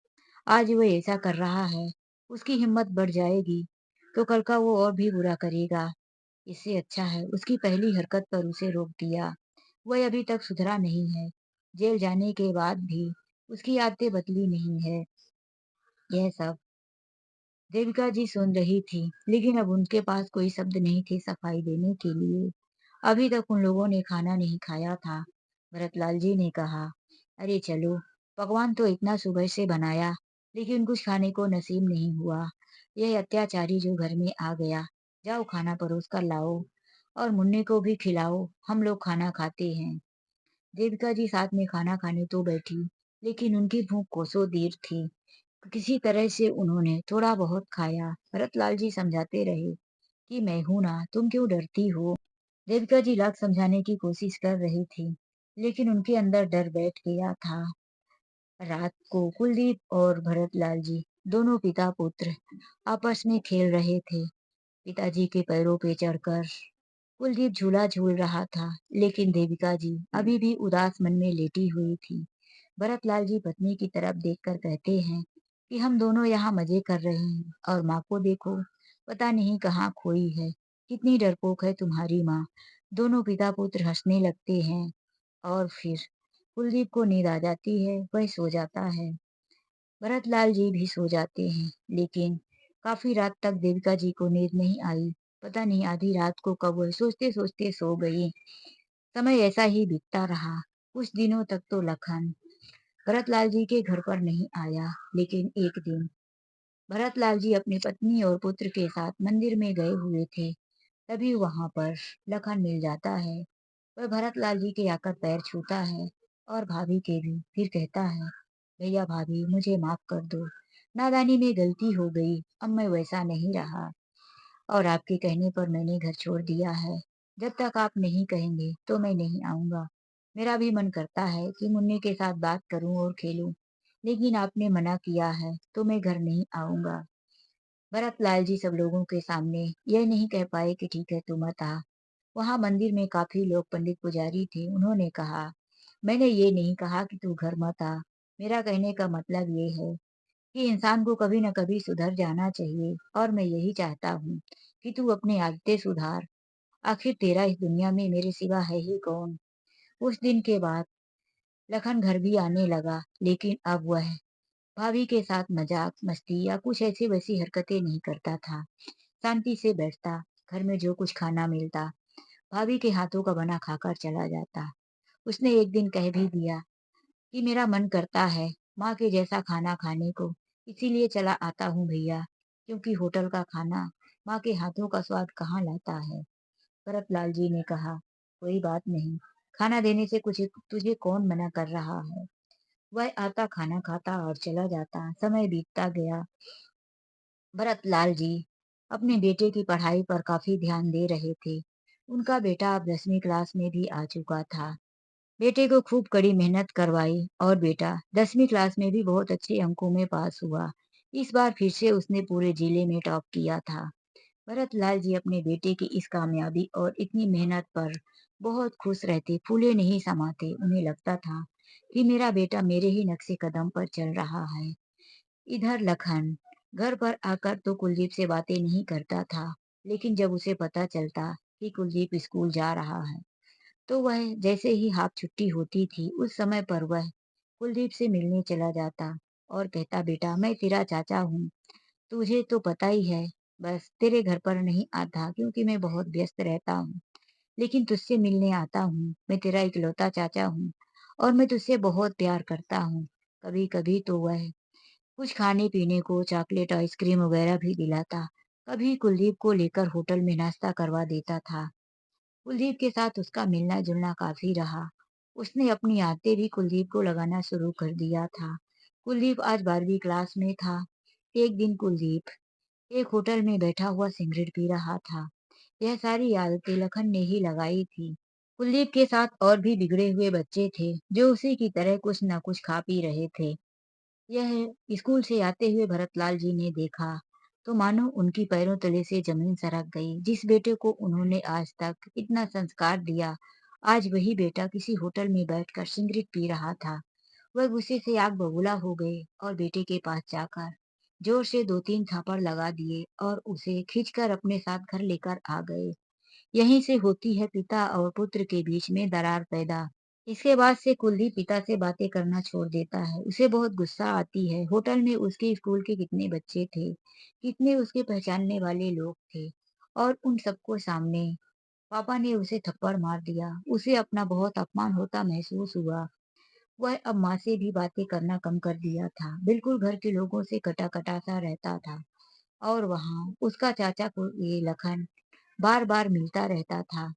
आज वह ऐसा कर रहा है, उसकी हिम्मत बढ़ जाएगी, तो कल का वो और भी बुरा करेगा। इससे अच्छा है उसकी पहली हरकत पर उसे रोक दिया। वह अभी तक सुधरा नहीं है। जेल जाने के बाद भी उसकी आदतें बदली नहीं है। यह सब देविका जी सुन रही थी, लेकिन अब उनके पास कोई शब्द नहीं थे सफाई देने के लिए। अभी तक उन लोगों ने खाना नहीं खाया था। भरतलाल जी ने कहा, अरे चलो, पकवान तो इतना सुबह से बनाया, लेकिन कुछ खाने को नसीब नहीं हुआ। यह अत्याचारी जो घर में आ गया, जाओ खाना परोस कर लाओ और मुन्ने को भी खिलाओ, हम लोग खाना खाते हैं। देविका जी साथ में खाना खाने तो बैठी, लेकिन उनकी भूख कोसों दूर थी। किसी तरह से उन्होंने थोड़ा बहुत खाया। भरतलाल जी समझाते रहे कि मैं हूं ना, तुम क्यों डरती हो। देविका जी लाख समझाने की कोशिश कर रही थी, लेकिन उनके अंदर डर बैठ गया था। रात को कुलदीप और भरतलाल जी दोनों पिता पुत्र आपस में खेल रहे थे। पिताजी के पैरों पे चढ़कर कुलदीप झूला झूल रहा था, लेकिन देविका जी अभी भी उदास मन में लेटी हुई थी। भरतलाल जी पत्नी की तरफ देखकर कहते हैं कि हम दोनों यहाँ मजे कर रहे हैं और माँ को देखो, पता नहीं कहाँ खोई है। कितनी डरपोक है तुम्हारी माँ। दोनों पिता पुत्र हंसने लगते हैं और फिर कुलदीप को नींद आ जाती है, वह सो जाता है। भरतलाल जी भी सो जाते हैं, लेकिन काफी रात तक देविका जी को नींद नहीं आई। पता नहीं आधी रात को कब वह सोचते सोचते सो गई। समय ऐसा ही बीतता रहा। कुछ दिनों तक तो लखन भरतलाल जी के घर पर नहीं आया, लेकिन एक दिन भरतलाल जी अपनी पत्नी और पुत्र के साथ मंदिर में गए हुए थे। तभी वहां पर लखन मिल जाता है। वह भरतलाल जी के आकर पैर छूता है और भाभी के भी। फिर कहता है, भैया भाभी मुझे माफ कर दो, नादानी में गलती हो गई, अब मैं वैसा नहीं रहा और आपके कहने पर मैंने घर छोड़ दिया है। जब तक आप नहीं कहेंगे तो मैं नहीं आऊंगा। मेरा भी मन करता है कि मुन्नी के साथ बात करूं और खेलूं, लेकिन आपने मना किया है तो मैं घर नहीं आऊंगा। भरतलाल जी सब लोगों के सामने यह नहीं कह पाए कि ठीक है तू मत आ। वहां मंदिर में काफी लोग पंडित पुजारी थे। उन्होंने कहा, मैंने ये नहीं कहा कि तू घर मत आ। मेरा कहने का मतलब ये है कि इंसान को कभी न कभी सुधर जाना चाहिए और मैं यही चाहता हूँ कि तू अपनी आदतें सुधार। आखिर तेरा इस दुनिया में मेरे सिवा है ही कौन। उस दिन के बाद लखन घर भी आने लगा, लेकिन अब वह भाभी के साथ मजाक मस्ती या कुछ ऐसी वैसी हरकतें नहीं करता था। शांति से बैठता, घर में जो कुछ खाना मिलता भाभी के हाथों का बना खाकर चला जाता। उसने एक दिन कह भी दिया कि मेरा मन करता है माँ के जैसा खाना खाने को, इसीलिए चला आता हूँ भैया, क्योंकि होटल का खाना माँ के हाथों का स्वाद कहाँ लाता है। भरतलाल जी ने कहा, कोई बात नहीं, खाना देने से कुछ तुझे कौन मना कर रहा है। वह आता खाना खाता और चला जाता। समय बीतता गया। भरतलाल जी अपने बेटे की पढ़ाई पर काफी ध्यान दे रहे थे। उनका बेटा अब 10वीं क्लास में भी आ चुका था। बेटे को खूब कड़ी मेहनत करवाई और बेटा 10वीं क्लास में भी बहुत अच्छे अंकों में पास हुआ। इस बार फिर से उसने पूरे जिले में टॉप किया था। भरतलाल जी अपने बेटे की इस कामयाबी और इतनी मेहनत पर बहुत खुश रहते, फूले नहीं समाते। उन्हें लगता था कि मेरा बेटा मेरे ही नक्शे कदम पर चल रहा है। इधर लखन घर पर आकर तो कुलदीप से बातें नहीं करता था, लेकिन जब उसे पता चलता कि कुलदीप स्कूल जा रहा है, तो वह जैसे ही हाफ छुट्टी होती थी, उस समय पर वह कुलदीप से मिलने चला जाता और कहता, बेटा मैं तेरा चाचा हूँ, तुझे तो पता ही है। बस तेरे घर पर नहीं आता क्योंकि मैं बहुत व्यस्त रहता हूँ, लेकिन तुझसे मिलने आता हूँ। मैं तेरा इकलौता चाचा हूँ और मैं तुझसे बहुत प्यार करता हूँ। कभी कभी तो वह कुछ खाने पीने को चॉकलेट आइसक्रीम वगैरह भी दिलाता। कभी कुलदीप को लेकर होटल में नाश्ता करवा देता था। कुलदीप के साथ उसका मिलना जुलना काफी रहा। उसने अपनी आदतें भी कुलदीप को लगाना शुरू कर दिया था। कुलदीप आज 12वीं क्लास में था। एक दिन कुलदीप एक होटल में बैठा हुआ सिगरेट पी रहा था। यह सारी आदतें लखन ने ही लगाई थी। कुलदीप के साथ और भी बिगड़े हुए बच्चे थे जो उसी की तरह कुछ न कुछ खा पी रहे थे। यह स्कूल से आते हुए भरतलाल जी ने देखा तो मानो उनकी पैरों तले से जमीन सरक गई। जिस बेटे को उन्होंने आज तक इतना संस्कार दिया, आज वही बेटा किसी होटल में बैठकर सिगरेट पी रहा था। वह गुस्से से आग बबूला हो गए और बेटे के पास जाकर जोर से 2-3 थापड़ लगा दिए और उसे खींचकर अपने साथ घर लेकर आ गए। यहीं से होती है पिता और पुत्र के बीच में दरार पैदा। इसके बाद से कुलदीप पिता से बातें करना छोड़ देता है। उसे बहुत गुस्सा आती है। होटल में उसके स्कूल के कितने बच्चे थे, कितने उसके पहचानने वाले लोग थे और उन सबको सामने पापा ने उसे थप्पड़ मार दिया। उसे अपना बहुत अपमान होता महसूस हुआ। वह अब माँ से भी बातें करना कम कर दिया था। बिल्कुल घर के लोगों से कटा-कटा सा रहता था और वहाँ उसका चाचा को ये लखन बार-बार मिलता रहता था।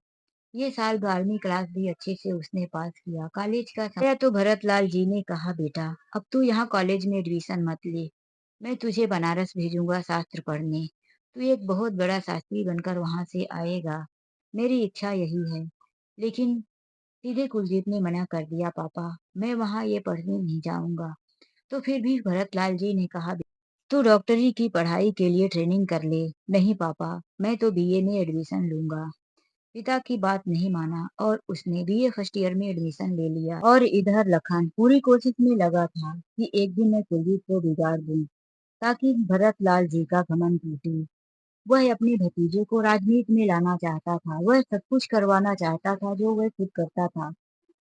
ये साल 12वीं क्लास भी अच्छे से उसने पास किया। कॉलेज का समय आया तो भरतलाल जी ने कहा, बेटा अब तू यहाँ कॉलेज में एडमिशन मत ले। मैं तुझे बनारस भेजूंगा शास्त्र पढ़ने। तू एक बहुत बड़ा शास्त्री बनकर वहां से आएगा। मेरी इच्छा यही है। लेकिन सीधे कुलजीत ने मना कर दिया, पापा मैं वहां ये पढ़ने नहीं जाऊंगा। तो फिर भी भरतलाल जी ने कहा, तू डॉक्टरी की पढ़ाई के लिए ट्रेनिंग कर ले। नहीं पापा, मैं तो बीए में एडमिशन लूंगा। पिता की बात नहीं माना और उसने बीए फर्स्ट ईयर में एडमिशन ले लिया। और इधर लखन पूरी कोशिश में लगा था कि एक दिन मैं कुलदीप को बिगाड़ दूं ताकि भरतलाल जी का घमंड टूटे। वह अपने भतीजे को राजनीति में लाना चाहता था। वह सब कुछ करवाना चाहता था जो वह खुद करता था।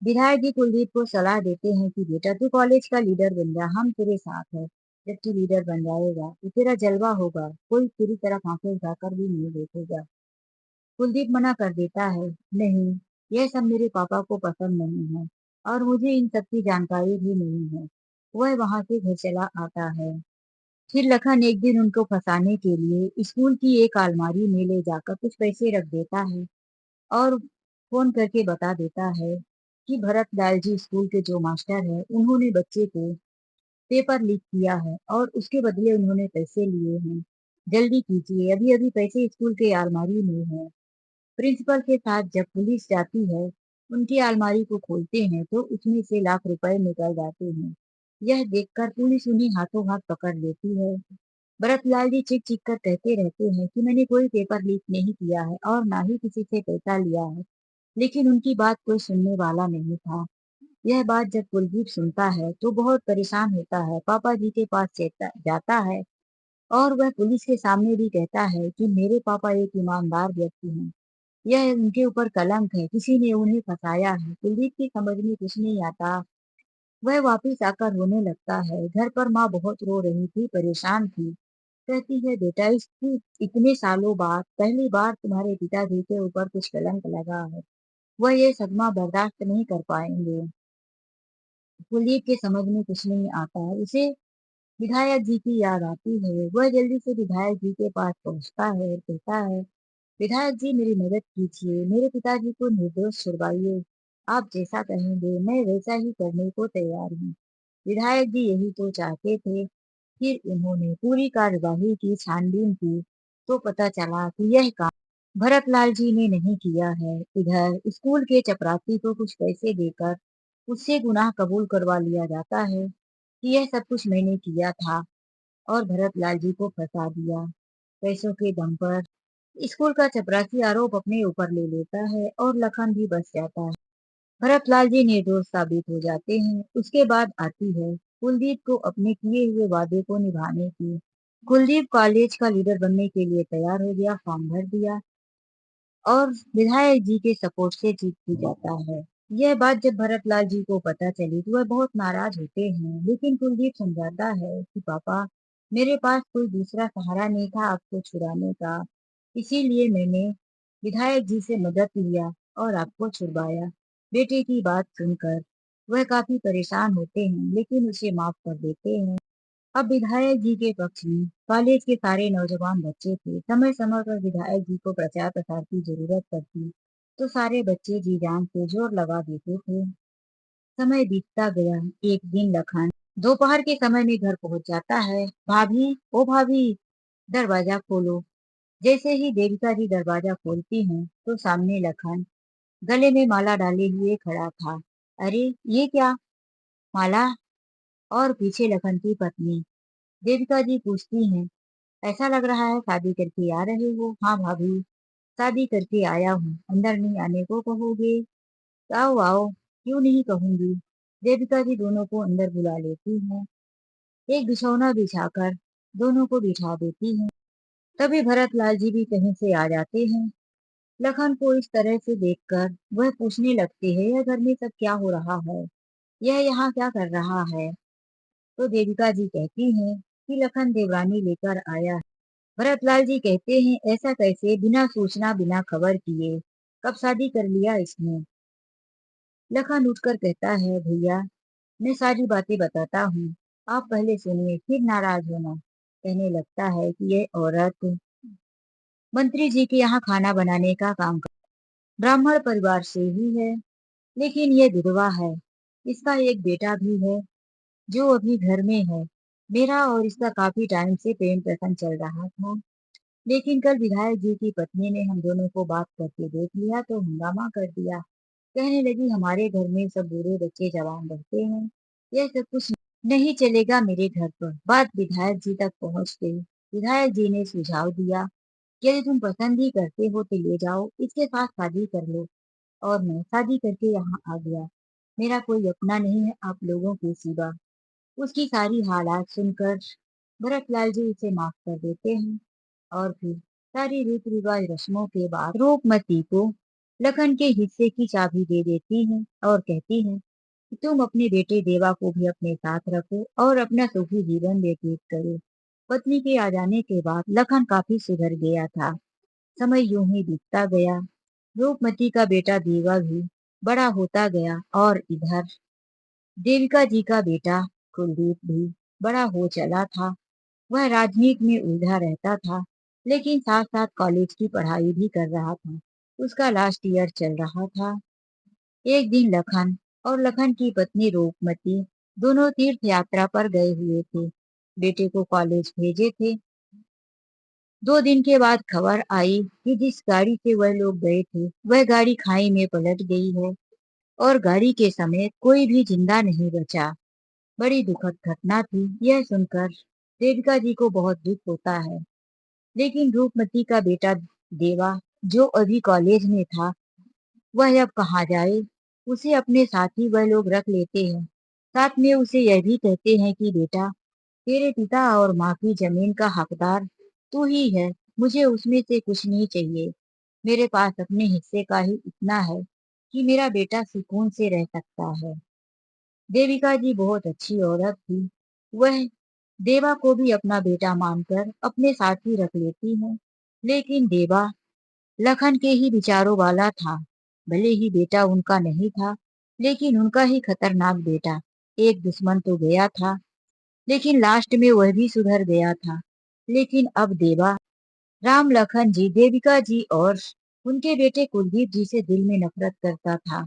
विधायक जी कुलदीप को सलाह देते हैं कि बेटा तू कॉलेज का लीडर बन जा, हम तेरे साथ है। जब तू लीडर बन जाएगा तो तेरा जलवा होगा, कोई तेरी तरफ आंखें उठाकर भी नहीं देखेगा। कुलदीप मना कर देता है, नहीं, यह सब मेरे पापा को पसंद नहीं है और मुझे इन सब की जानकारी भी नहीं है। वह वहां से घर चला आता है। फिर लखन एक दिन उनको फंसाने के लिए स्कूल की एक अलमारी में ले जाकर कुछ पैसे रख देता है और फोन करके बता देता है कि भरत लाल जी स्कूल के जो मास्टर है उन्होंने बच्चे को पेपर लीक किया है और उसके बदले उन्होंने पैसे लिए हैं। जल्दी कीजिए, अभी अभी पैसे स्कूल के अलमारी में है। प्रिंसिपल के साथ जब पुलिस जाती है, उनकी अलमारी को खोलते हैं तो उसमें से लाख रुपए निकल जाते हैं। यह देखकर पुलिस उन्हें हाथों हाथ पकड़ लेती है। भरतलाल जी चीख चीख कर कहते रहते हैं कि मैंने कोई पेपर लीक नहीं किया है और ना ही किसी से पैसा लिया है, लेकिन उनकी बात कोई सुनने वाला नहीं था। यह बात जब कुलदीप सुनता है तो बहुत परेशान होता है। पापा जी के पास जाता है और वह पुलिस के सामने भी कहता है कि मेरे पापा एक ईमानदार व्यक्ति हैं। यह उनके ऊपर कलंक है, किसी ने उन्हें फंसाया है। कुलदीप की समझ में कुछ नहीं आता। वह वापिस आकर रोने लगता है। घर पर माँ बहुत रो रही थी, परेशान थी। कहती है, बेटा इसकी इतने सालों बाद पहली बार तुम्हारे पिताजी के ऊपर कुछ कलंक लगा है। वह ये सदमा बर्दाश्त नहीं कर पाएंगे। कुलदीप के समझ में कुछ नहीं आता है। उसे विधायक जी की याद आती है। वह जल्दी से विधायक जी के पास पहुंचता है और कहता है, विधायक जी मेरी मदद कीजिए, मेरे पिताजी को निर्दोष छुड़वाइए। आप जैसा कहेंगे मैं वैसा ही करने को तैयार हूँ। विधायक जी यही तो चाहते थे। फिर उन्होंने पूरी कार्यवाही की, छानबीन की तो पता चला कि यह काम भरतलाल जी ने नहीं किया है। इधर स्कूल के चपरासी को कुछ पैसे देकर उससे गुनाह कबूल करवा लिया जाता है कि यह सब कुछ मैंने किया था और भरतलाल जी को फंसा दिया। पैसों के दम पर स्कूल का चपरासी आरोप अपने ऊपर ले लेता है और लखन भी बच जाता है। भरतलाल जी निर्दोष साबित हो जाते हैं। उसके बाद आती है कुलदीप को अपने किए हुए वादे को निभाने की। कुलदीप कॉलेज का लीडर बनने के लिए तैयार हो गया, फॉर्म भर दिया और विधायक जी के सपोर्ट से जीत भी जाता है। यह बात जब भरतलाल जी को पता चली तो वह बहुत नाराज होते हैं, लेकिन कुलदीप समझाता है कि पापा मेरे पास कोई दूसरा सहारा नहीं था आपको छुड़ाने का, इसीलिए मैंने विधायक जी से मदद लिया और आपको छुड़वाया। बेटे की बात सुनकर वह काफी परेशान होते हैं, लेकिन उसे माफ कर देते हैं। अब विधायक जी के पक्ष में कॉलेज के सारे नौजवान बच्चे थे। समय समय पर विधायक जी को प्रचार प्रसार की जरूरत पड़ती तो सारे बच्चे जी जान से जोर लगा देते थे। समय बीतता गया। एक दिन लखन दोपहर के समय में घर पहुंच जाता है। भाभी, ओ भाभी, दरवाजा खोलो। जैसे ही देविका जी दरवाजा खोलती हैं तो सामने लखन गले में माला डाले हुए खड़ा था। अरे ये क्या? माला? और पीछे लखन की पत्नी। देविका जी पूछती हैं, ऐसा लग रहा है शादी करके आ रहे हो? हाँ भाभी, शादी करके आया हूँ, अंदर नहीं आने को कहोगे? आओ आओ, क्यों नहीं कहूंगी। देविका जी दोनों को अंदर बुला लेती हैं। एक बिछौना बिछाकर दोनों को बिठा देती हैं। तभी भरत लाल जी भी कहीं से आ जाते हैं। लखन को इस तरह से देखकर वह पूछने लगते हैं, यह घर में सब क्या हो रहा है? यह यहाँ क्या कर रहा है? तो देविका जी कहती हैं कि लखन देवरानी लेकर आया है। भरतलाल जी कहते हैं, ऐसा कैसे, बिना सूचना बिना खबर किए कब शादी कर लिया इसने? लखन उठकर कहता है, भैया मैं सारी बातें बताता हूँ, आप पहले सुनिए फिर नाराज होना। कहने लगता है कि यह औरत मंत्री जी के यहाँ खाना बनाने का काम कर, ब्राह्मण परिवार से ही है, लेकिन ये विधवा है। इसका एक बेटा भी है जो अभी घर में है। मेरा और इसका काफी टाइम से प्रेम प्रसंग चल रहा था, लेकिन कल विधायक जी की पत्नी ने हम दोनों को बात करके देख लिया तो हंगामा कर दिया। कहने लगी, हमारे घर में सब बूढ़े बच्चे जवान रहते हैं, यह सब कुछ नहीं चलेगा मेरे घर पर। बात विधायक जी तक पहुंच गई। विधायक जी ने सुझाव दिया, यदि तुम पसंद ही करते हो तो ले जाओ, इसके साथ शादी कर लो। और मैं शादी करके यहाँ आ गया। मेरा कोई अपना नहीं है आप लोगों के सिवा। उसकी सारी हालात सुनकर भरतलाल जी उसे माफ कर देते हैं और फिर सारी रीति रिवाज रस्मों के बाद रूपमती को लखन के हिस्से की चाबी दे देती हैं और कहती हैं कि तुम अपने बेटे देवा को भी अपने साथ रखो और अपना सुखी जीवन व्यतीत करो। पत्नी के आ जाने के बाद लखन काफी सुधर गया था। समय यूं ही बीतता गया। रूपमती का बेटा देवा भी बड़ा होता गया और इधर देविका जी का बेटा कुलदीप भी बड़ा हो चला था। वह राजनीति में उलझा रहता था, लेकिन साथ साथ कॉलेज की पढ़ाई भी कर रहा था। उसका लास्ट ईयर चल रहा था। एक दिन लखन और लखन की पत्नी रूपमती दोनों तीर्थ यात्रा पर गए हुए थे। बेटे को कॉलेज भेजे थे। 2 दिन के बाद खबर आई कि जिस गाड़ी से वह लोग गए थे वह गाड़ी खाई में पलट गई है और गाड़ी के समेत कोई भी जिंदा नहीं बचा। बड़ी दुखद घटना थी। यह सुनकर देविका जी को बहुत दुख होता है, लेकिन रूपमती का बेटा देवा जो अभी कॉलेज में था वह अब कहाँ जाए। उसे अपने साथ ही वह लोग रख लेते हैं। साथ में उसे यह भी कहते हैं कि बेटा, तेरे पिता और माँ की जमीन का हकदार तू ही है। मुझे उसमें से कुछ नहीं चाहिए। मेरे पास अपने हिस्से का ही इतना है कि मेरा बेटा सुकून से रह सकता है। देविका जी बहुत अच्छी औरत थी। वह देवा को भी अपना बेटा मानकर अपने साथ ही रख लेती है। लेकिन देवा लखन के ही विचारों वाला था। भले ही बेटा उनका नहीं था, लेकिन उनका ही खतरनाक बेटा। एक दुश्मन तो गया था, लेकिन लास्ट में वह भी सुधर गया था। लेकिन अब देवा राम लखन जी, देविका जी और उनके बेटे कुलदीप जी से दिल में नफरत करता था।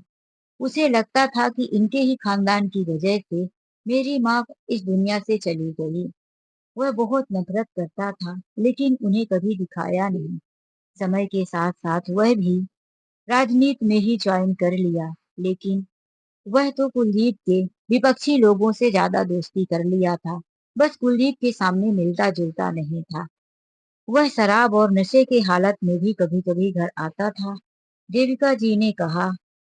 उसे लगता था कि इनके ही खानदान की वजह से मेरी माँ इस दुनिया से चली गई। वह बहुत नफरत करता था, लेकिन उन्हें कभी दिखाया नहीं। समय के साथ साथ वह भी राजनीति में ही ज्वाइन कर लिया, लेकिन वह तो कुलदीप के विपक्षी लोगों से ज्यादा दोस्ती कर लिया था। बस कुलदीप के सामने मिलता जुलता नहीं था। वह शराब और नशे के हालत में भी कभी कभी घर आता था। देविका जी ने कहा,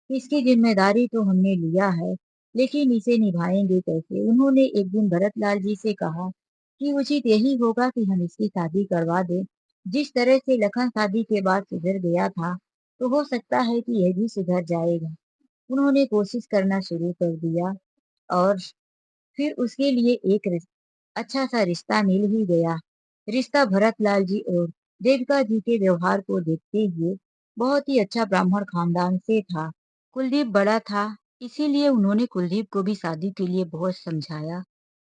इसकी जिम्मेदारी तो हमने लिया है, लेकिन इसे निभाएंगे कैसे? उन्होंने एक दिन भरतलाल जी से कहा कि उचित यही होगा कि हम इसकी शादी करवा दें। जिस तरह से लखन शादी के बाद सुधर गया था, तो हो सकता है कि यह भी सुधर जाएगा। उन्होंने कोशिश करना शुरू कर दिया और फिर उसके लिए एक अच्छा सा रिश्ता मिल ही गया। रिश्ता भरतलाल जी और देविका जी के व्यवहार को देखते हुए बहुत ही अच्छा ब्राह्मण खानदान से था। कुलदीप बड़ा था, इसीलिए उन्होंने कुलदीप को भी शादी के लिए बहुत समझाया,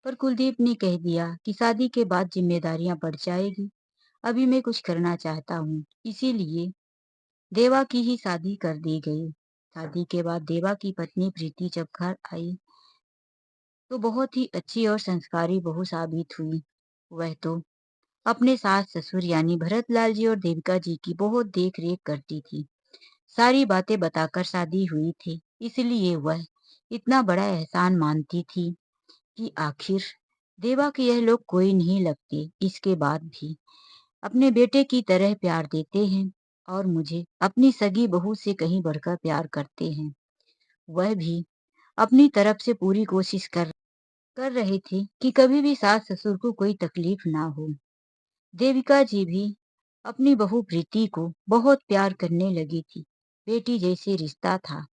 पर कुलदीप ने कह दिया कि शादी के बाद जिम्मेदारियां बढ़ जाएगी। अभी मैं कुछ करना चाहता हूँ, इसीलिए देवा की ही शादी कर दी गई। शादी के बाद देवा की पत्नी प्रीति जब घर आई तो बहुत ही अच्छी और संस्कारी बहू साबित हुई। वह तो अपने सास ससुर यानी भरतलाल जी और देविका जी की बहुत देख रेख करती थी। सारी बातें बताकर शादी हुई थी, इसलिए वह इतना बड़ा एहसान मानती थी। कि आखिर देवा के यह लोग कोई नहीं लगते, इसके बाद भी अपने बेटे की तरह प्यार देते हैं और मुझे अपनी सगी बहू से कहीं बढ़कर प्यार करते हैं। वह भी अपनी तरफ से पूरी कोशिश कर रहे थे कि कभी भी सास ससुर को कोई तकलीफ ना हो। देविका जी भी अपनी बहू प्रीति को बहुत प्यार करने लगी थी। बेटी जैसे रिश्ता था।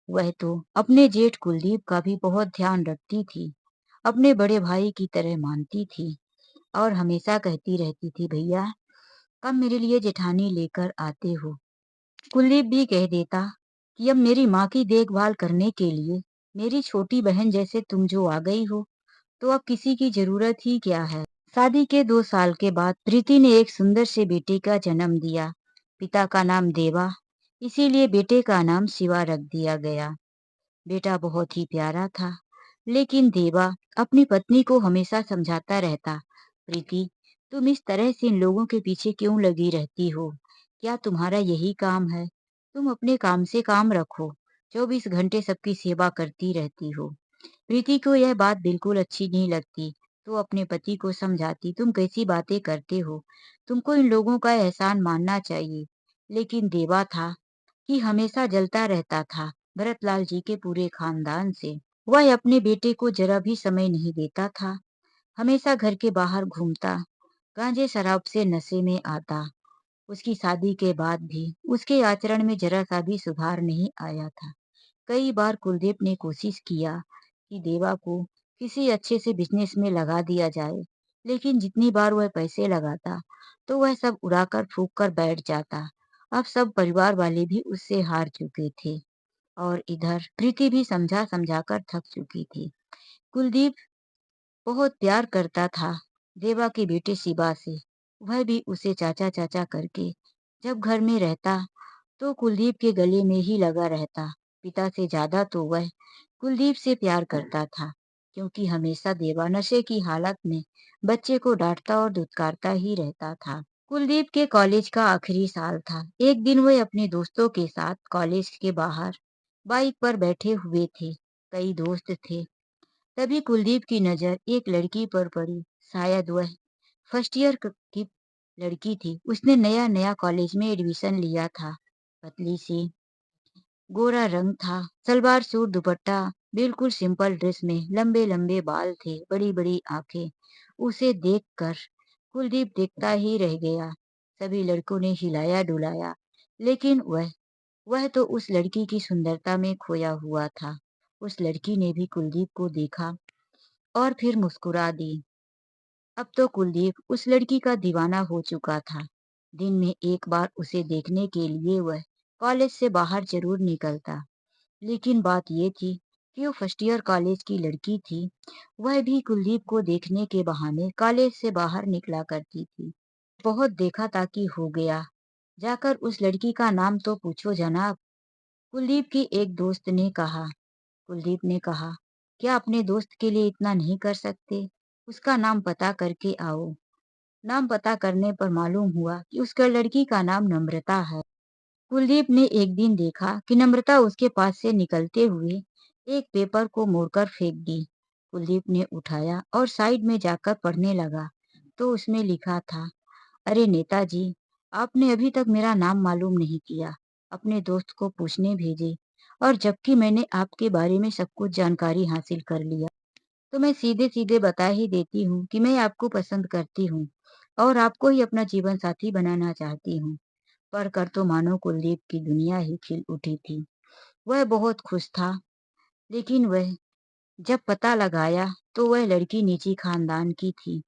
वह तो अपने जेठ कुलदीप का भी बहुत ध्यान रखती थी। अपने बड़े भाई की तरह मानती थी और हमेशा कहती रहती थी, भैया कब मेरे लिए जेठानी लेकर आते हो। कुलदीप भी कह देता कि अब मेरी माँ की देखभाल करने के लिए मेरी छोटी बहन जैसे तुम जो आ गई हो, तो अब किसी की जरूरत ही क्या है। शादी के 2 साल के बाद प्रीति ने एक सुंदर से बेटे का जन्म दिया। पिता का नाम देवा, इसीलिए बेटे का नाम शिवा रख दिया गया। बेटा बहुत ही प्यारा था, लेकिन देवा अपनी पत्नी को हमेशा समझाता रहता, प्रीति तुम इस तरह से इन लोगों के पीछे क्यों लगी रहती हो? क्या तुम्हारा यही काम है? तुम अपने काम से काम रखो, 24 घंटे सबकी सेवा करती रहती हो। प्रीति को यह बात बिल्कुल अच्छी नहीं लगती, तो अपने पति को समझाती, तुम कैसी बातें करते हो, तुमको इन लोगों का एहसान मानना चाहिए। लेकिन देवा था कि हमेशा जलता रहता था भरतलाल जी के पूरे खानदान से। वह अपने बेटे को जरा भी समय नहीं देता था, हमेशा घर के बाहर घूमता, गांजे शराब से नशे में आता। उसकी शादी के बाद भी उसके आचरण में जरा सा भी सुधार नहीं आया था। कई बार कुलदीप ने कोशिश किया कि देवा को किसी अच्छे से बिजनेस में लगा दिया जाए, लेकिन जितनी बार वह पैसे लगाता तो वह सब उड़ाकर फूंक कर बैठ जाता। अब सब परिवार वाले भी उससे हार चुके थे और इधर प्रीति भी समझा समझा कर थक चुकी थी। कुलदीप बहुत प्यार करता था देवा के बेटे शिवा से। वह भी उसे चाचा चाचा करके जब घर में रहता तो कुलदीप के गले में ही लगा रहता। पिता से ज्यादा तो वह कुलदीप से प्यार करता था, क्योंकि हमेशा देवा नशे की हालत में बच्चे को डांटता और धुतकारता ही रहता था। कुलदीप के कॉलेज का आखिरी साल था। एक दिन वह अपने दोस्तों के साथ कॉलेज के बाहर बाइक पर बैठे हुए थे। कई दोस्त थे। तभी कुलदीप की नजर एक लड़की पर पड़ी। शायद वह फर्स्ट ईयर की लड़की थी। उसने नया नया कॉलेज में एडमिशन लिया था। पतली सी, गोरा रंग था, सलवार सूट दुपट्टा, बिल्कुल सिंपल ड्रेस में, लंबे लंबे बाल थे, बड़ी बड़ी आंखें। उसे देखकर कुलदीप देखता ही रह गया। सभी लड़कों ने हिलाया डुलाया, लेकिन वह तो उस लड़की की सुंदरता में खोया हुआ था। उस लड़की ने भी कुलदीप को देखा और फिर मुस्कुरा दी। अब तो कुलदीप उस लड़की का दीवाना हो चुका था। दिन में एक बार उसे देखने के लिए वह कॉलेज से बाहर जरूर निकलता। लेकिन बात ये थी कि वो फर्स्ट ईयर कॉलेज की लड़की थी। वह भी कुलदीप को देखने के बहाने कॉलेज से बाहर निकला करती थी। बहुत देखा ताकि हो गया। जाकर उस लड़की का नाम तो पूछो जनाब। कुलदीप की एक दोस्त ने कहा। कुलदीप ने कहा, क्या अपने दोस्त के लिए इतना नहीं कर सकते? उसका नाम पता करके आओ। नाम पता करने पर मालूम हुआ कि उसका लड़की का नाम नम्रता है। कुलदीप ने एक दिन देखा कि नम्रता उसके पास से निकलते हुए एक पेपर को मोड़कर फेंक दी। कुलदीप ने उठाया और साइड में जाकर पढ़ने लगा, तो उसमें लिखा था, अरे नेताजी, आपने अभी तक मेरा नाम मालूम नहीं किया, अपने दोस्त को पूछने भेजे, और जबकि मैंने आपके बारे में सब कुछ जानकारी हासिल कर लिया, तो मैं सीधे सीधे बता ही देती हूँ कि मैं आपको पसंद करती हूँ और आपको ही अपना जीवन साथी बनाना चाहती हूँ। पढ़कर तो मानो कुलदीप की दुनिया ही खिल उठी थी। वह बहुत खुश था, लेकिन वह जब पता लगाया तो वह लड़की नीची खानदान की थी।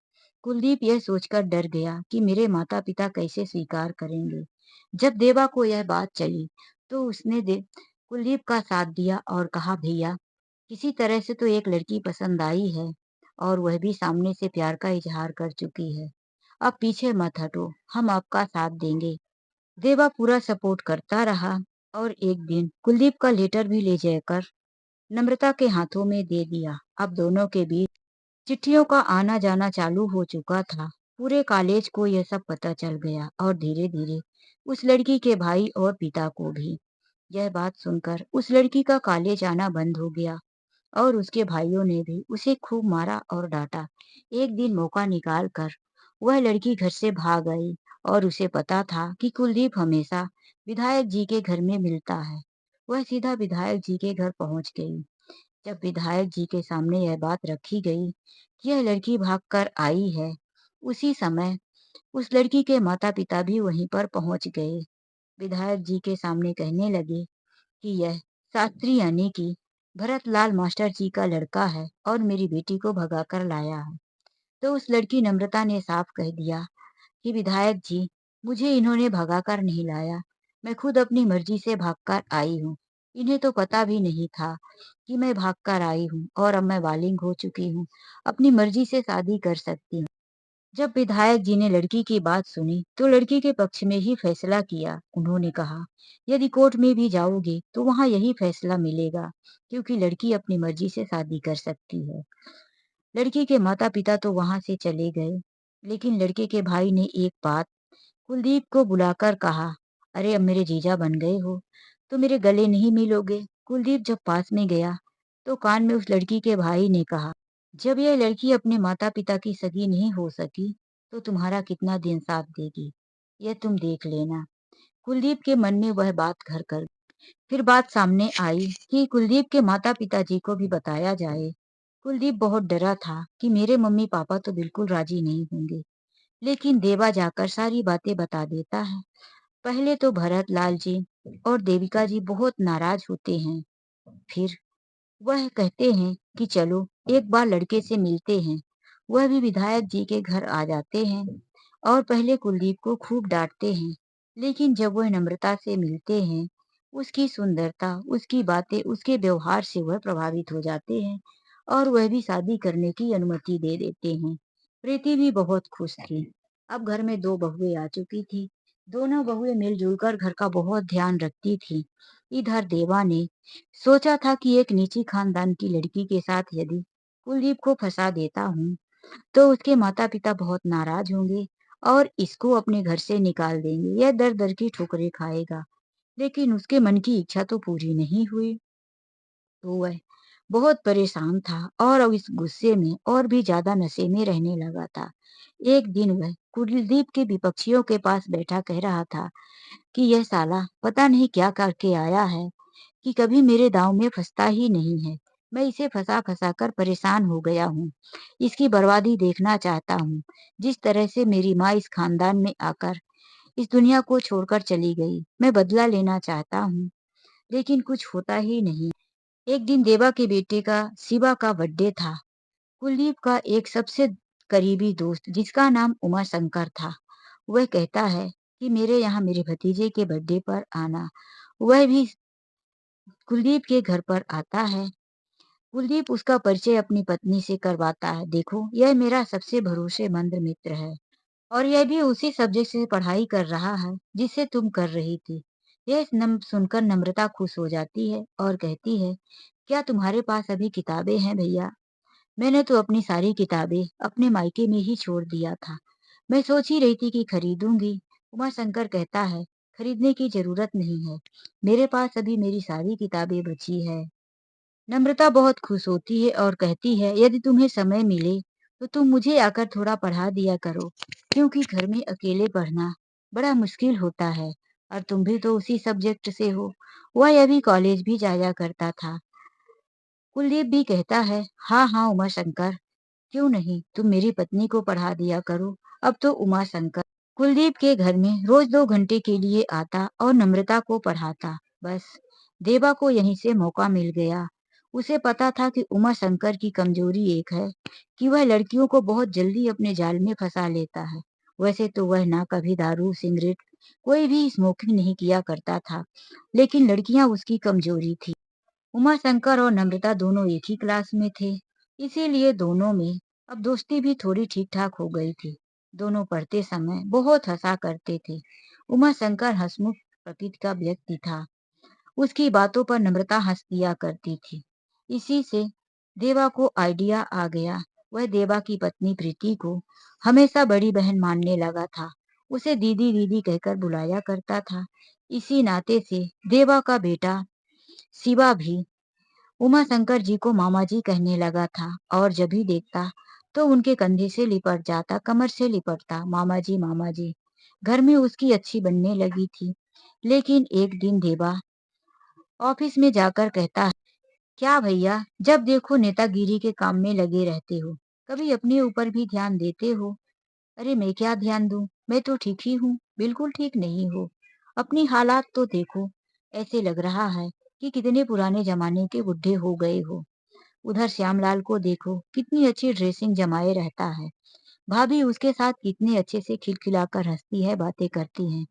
कुलदीप यह सोचकर डर गया कि मेरे माता पिता कैसे स्वीकार करेंगे। जब देवा को यह बात चली तो उसने कुलदीप का साथ दिया और कहा, भैया किसी तरह से तो एक लड़की पसंद आई है और वह भी सामने से प्यार का इजहार कर चुकी है। अब पीछे मत हटो, हम आपका साथ देंगे। देवा पूरा सपोर्ट करता रहा और एक दिन कुलदीप का लेटर भी ले जाकर नम्रता के हाथों में दे दिया। अब दोनों के बीच चिट्ठियों का आना जाना चालू हो चुका था। पूरे कॉलेज को यह सब पता चल गया और धीरे धीरे उस लड़की के भाई और पिता को भी। यह बात सुनकर उस लड़की का कॉलेज आना बंद हो गया और उसके भाइयों ने भी उसे खूब मारा और डांटा। एक दिन मौका निकाल कर वह लड़की घर से भाग आई और उसे पता था कि कुलदीप हमेशा विधायक जी के घर में मिलता है। वह सीधा विधायक जी के घर पहुंच गई। जब विधायक जी के सामने यह बात रखी गई कि यह लड़की भागकर आई है, उसी समय उस लड़की के माता-पिता भी वहीं पर पहुंच गए। विधायक जी के सामने कहने लगे कि यह शास्त्री यानी कि भरतलाल मास्टर जी का लड़का है और मेरी बेटी को भगाकर लाया है। तो उस लड़की नम्रता ने साफ कह दिया कि विधायक जी, मुझे इन्होंने भगाकर नहीं लाया। मैं खुद अपनी मर्जी से भागकर आई हूँ। इन्हें तो पता भी नहीं था कि मैं भागकर आई हूँ और अब मैं बालिग हो चुकी हूँ। अपनी मर्जी से शादी कर सकती हूँ। जब विधायक जी ने लड़की की बात सुनी तो लड़की के पक्ष में ही फैसला किया। उन्होंने कहा, यदि कोर्ट में भी जाओगे तो वहां यही फैसला मिलेगा, क्योंकि लड़की अपनी मर्जी से शादी कर सकती है। लड़की के माता पिता तो वहां से चले गए, लेकिन लड़के के भाई ने एक बात कुलदीप को बुलाकर कहा, अरे अब मेरे जीजा बन गए हो तो मेरे गले नहीं मिलोगे। कुलदीप जब पास में गया तो कान में उस लड़की के भाई ने कहा, जब यह लड़की अपने माता पिता की सगी नहीं हो सकी तो तुम्हारा कितना दिन साथ देगी, यह तुम देख लेना। कुलदीप के मन में वह बात घर कर। फिर बात सामने आई कि कुलदीप के माता पिताजी को भी बताया जाए। कुलदीप बहुत डरा था कि मेरे मम्मी पापा तो बिल्कुल राजी नहीं होंगे, लेकिन देवा जाकर सारी बातें बता देता है। पहले तो भरत लाल जी और देविका जी बहुत नाराज होते हैं, फिर वह कहते हैं कि चलो एक बार लड़के से मिलते हैं। वह भी विधायक जी के घर आ जाते हैं और पहले कुलदीप को खूब डांटते हैं, लेकिन जब वह नम्रता से मिलते हैं, उसकी सुंदरता, उसकी बातें, उसके व्यवहार से वह प्रभावित हो जाते हैं और वह भी शादी करने की अनुमति दे देते हैं। प्रीति भी बहुत खुश थी। अब घर में दो बहुएं आ चुकी थी। दोनों बहुएं मिलजुल कर घर का बहुत ध्यान रखती थी। इधर देवा ने सोचा था कि एक नीची खानदान की लड़की के साथ यदि कुलदीप को फंसा देता हूँ तो उसके माता पिता बहुत नाराज होंगे और इसको अपने घर से निकाल देंगे। यह दर दर की ठोकरें खाएगा। लेकिन उसके मन की इच्छा तो पूरी नहीं हुई। तो वह बहुत परेशान था और अब इस गुस्से में और भी ज्यादा नशे में रहने लगा था। एक दिन वह कुलदीप के विपक्षियों के पास बैठा कह रहा था कि यह साला पता नहीं क्या करके आया है कि कभी मेरे दांव में फंसता ही नहीं है। मैं इसे फंसा-फंसा कर परेशान हो गया हूँ। इसकी बर्बादी देखना चाहता हूँ। जिस तरह से मेरी माँ इस खानदान में आकर इस दुनिया को छोड़कर चली गई, मैं बदला लेना चाहता हूँ, लेकिन कुछ होता ही नहीं। एक दिन देवा के बेटे का शिवा का बर्थडे था। कुलदीप का एक सबसे करीबी दोस्त जिसका नाम उमा शंकर था, वह कहता है कि मेरे यहाँ मेरे भतीजे के बर्थडे पर आना। वह भी कुलदीप के घर पर आता है। कुलदीप उसका परिचय अपनी पत्नी से करवाता है। देखो, यह मेरा सबसे भरोसेमंद मित्र है और यह भी उसी सब्जेक्ट से पढ़ाई कर रहा है जिससे तुम कर रही थी। यह सुनकर नम्रता खुश हो जाती है और कहती है, क्या तुम्हारे पास अभी किताबें हैं भैया? मैंने तो अपनी सारी किताबें अपने मायके में ही छोड़ दिया था। मैं सोच ही रही थी कि खरीदूंगी। उमा शंकर कहता है, खरीदने की जरूरत नहीं है। मेरे पास अभी मेरी सारी किताबें बची है। नम्रता बहुत खुश होती है और कहती है, यदि तुम्हें समय मिले तो तुम मुझे आकर थोड़ा पढ़ा दिया करो, क्योंकि घर में अकेले पढ़ना बड़ा मुश्किल होता है और तुम भी तो उसी सब्जेक्ट से हो। वह अभी कॉलेज भी जाया करता था। कुलदीप भी कहता है, हाँ हाँ उमा शंकर, क्यों नहीं, तुम मेरी पत्नी को पढ़ा दिया करो। अब तो उमा शंकर कुलदीप के घर में रोज 2 घंटे के लिए आता और नम्रता को पढ़ाता। बस देवा को यहीं से मौका मिल गया। उसे पता था कि उमा शंकर की कमजोरी एक है कि वह लड़कियों को बहुत जल्दी अपने जाल में फंसा लेता है। वैसे तो वह ना कभी दारू सिगरेट कोई भी स्मोकिंग नहीं किया करता था, लेकिन लड़कियां उसकी कमजोरी थी। उमा शंकर और नम्रता दोनों एक ही क्लास में थे, इसीलिए दोनों में अब दोस्ती भी थोड़ी ठीक ठाक हो गई थी। दोनों पढ़ते समय बहुत हंसा करते थे। उमा शंकर हंसमुख प्रकृति का व्यक्ति था। उसकी बातों पर नम्रता हंस दिया करती थी। इसी से देवा को आइडिया आ गया। वह देवा की पत्नी प्रीति को हमेशा बड़ी बहन मानने लगा था। उसे दीदी दीदी कहकर बुलाया करता था। इसी नाते से देवा का बेटा शिवा भी उमा शंकर जी को मामा जी कहने लगा था और जब भी देखता तो उनके कंधे से लिपट जाता, कमर से लिपटता, मामा जी मामा जी। घर में उसकी अच्छी बनने लगी थी। लेकिन एक दिन देवा ऑफिस में जाकर कहता है, क्या भैया, जब देखो नेतागिरी के काम में लगे रहते हो, कभी अपने ऊपर भी ध्यान देते हो? अरे मैं क्या ध्यान दूं, मैं तो ठीक ही हूँ, बिल्कुल ठीक नहीं हो। अपनी हालात तो देखो, ऐसे लग रहा है कि कितने पुराने जमाने के बुढ़े हो गए हो। उधर श्यामलाल को देखो, कितनी अच्छी ड्रेसिंग जमाए रहता है। भाभी उसके साथ कितने अच्छे से खिलखिलाकर हंसती है, बातें करती हैं।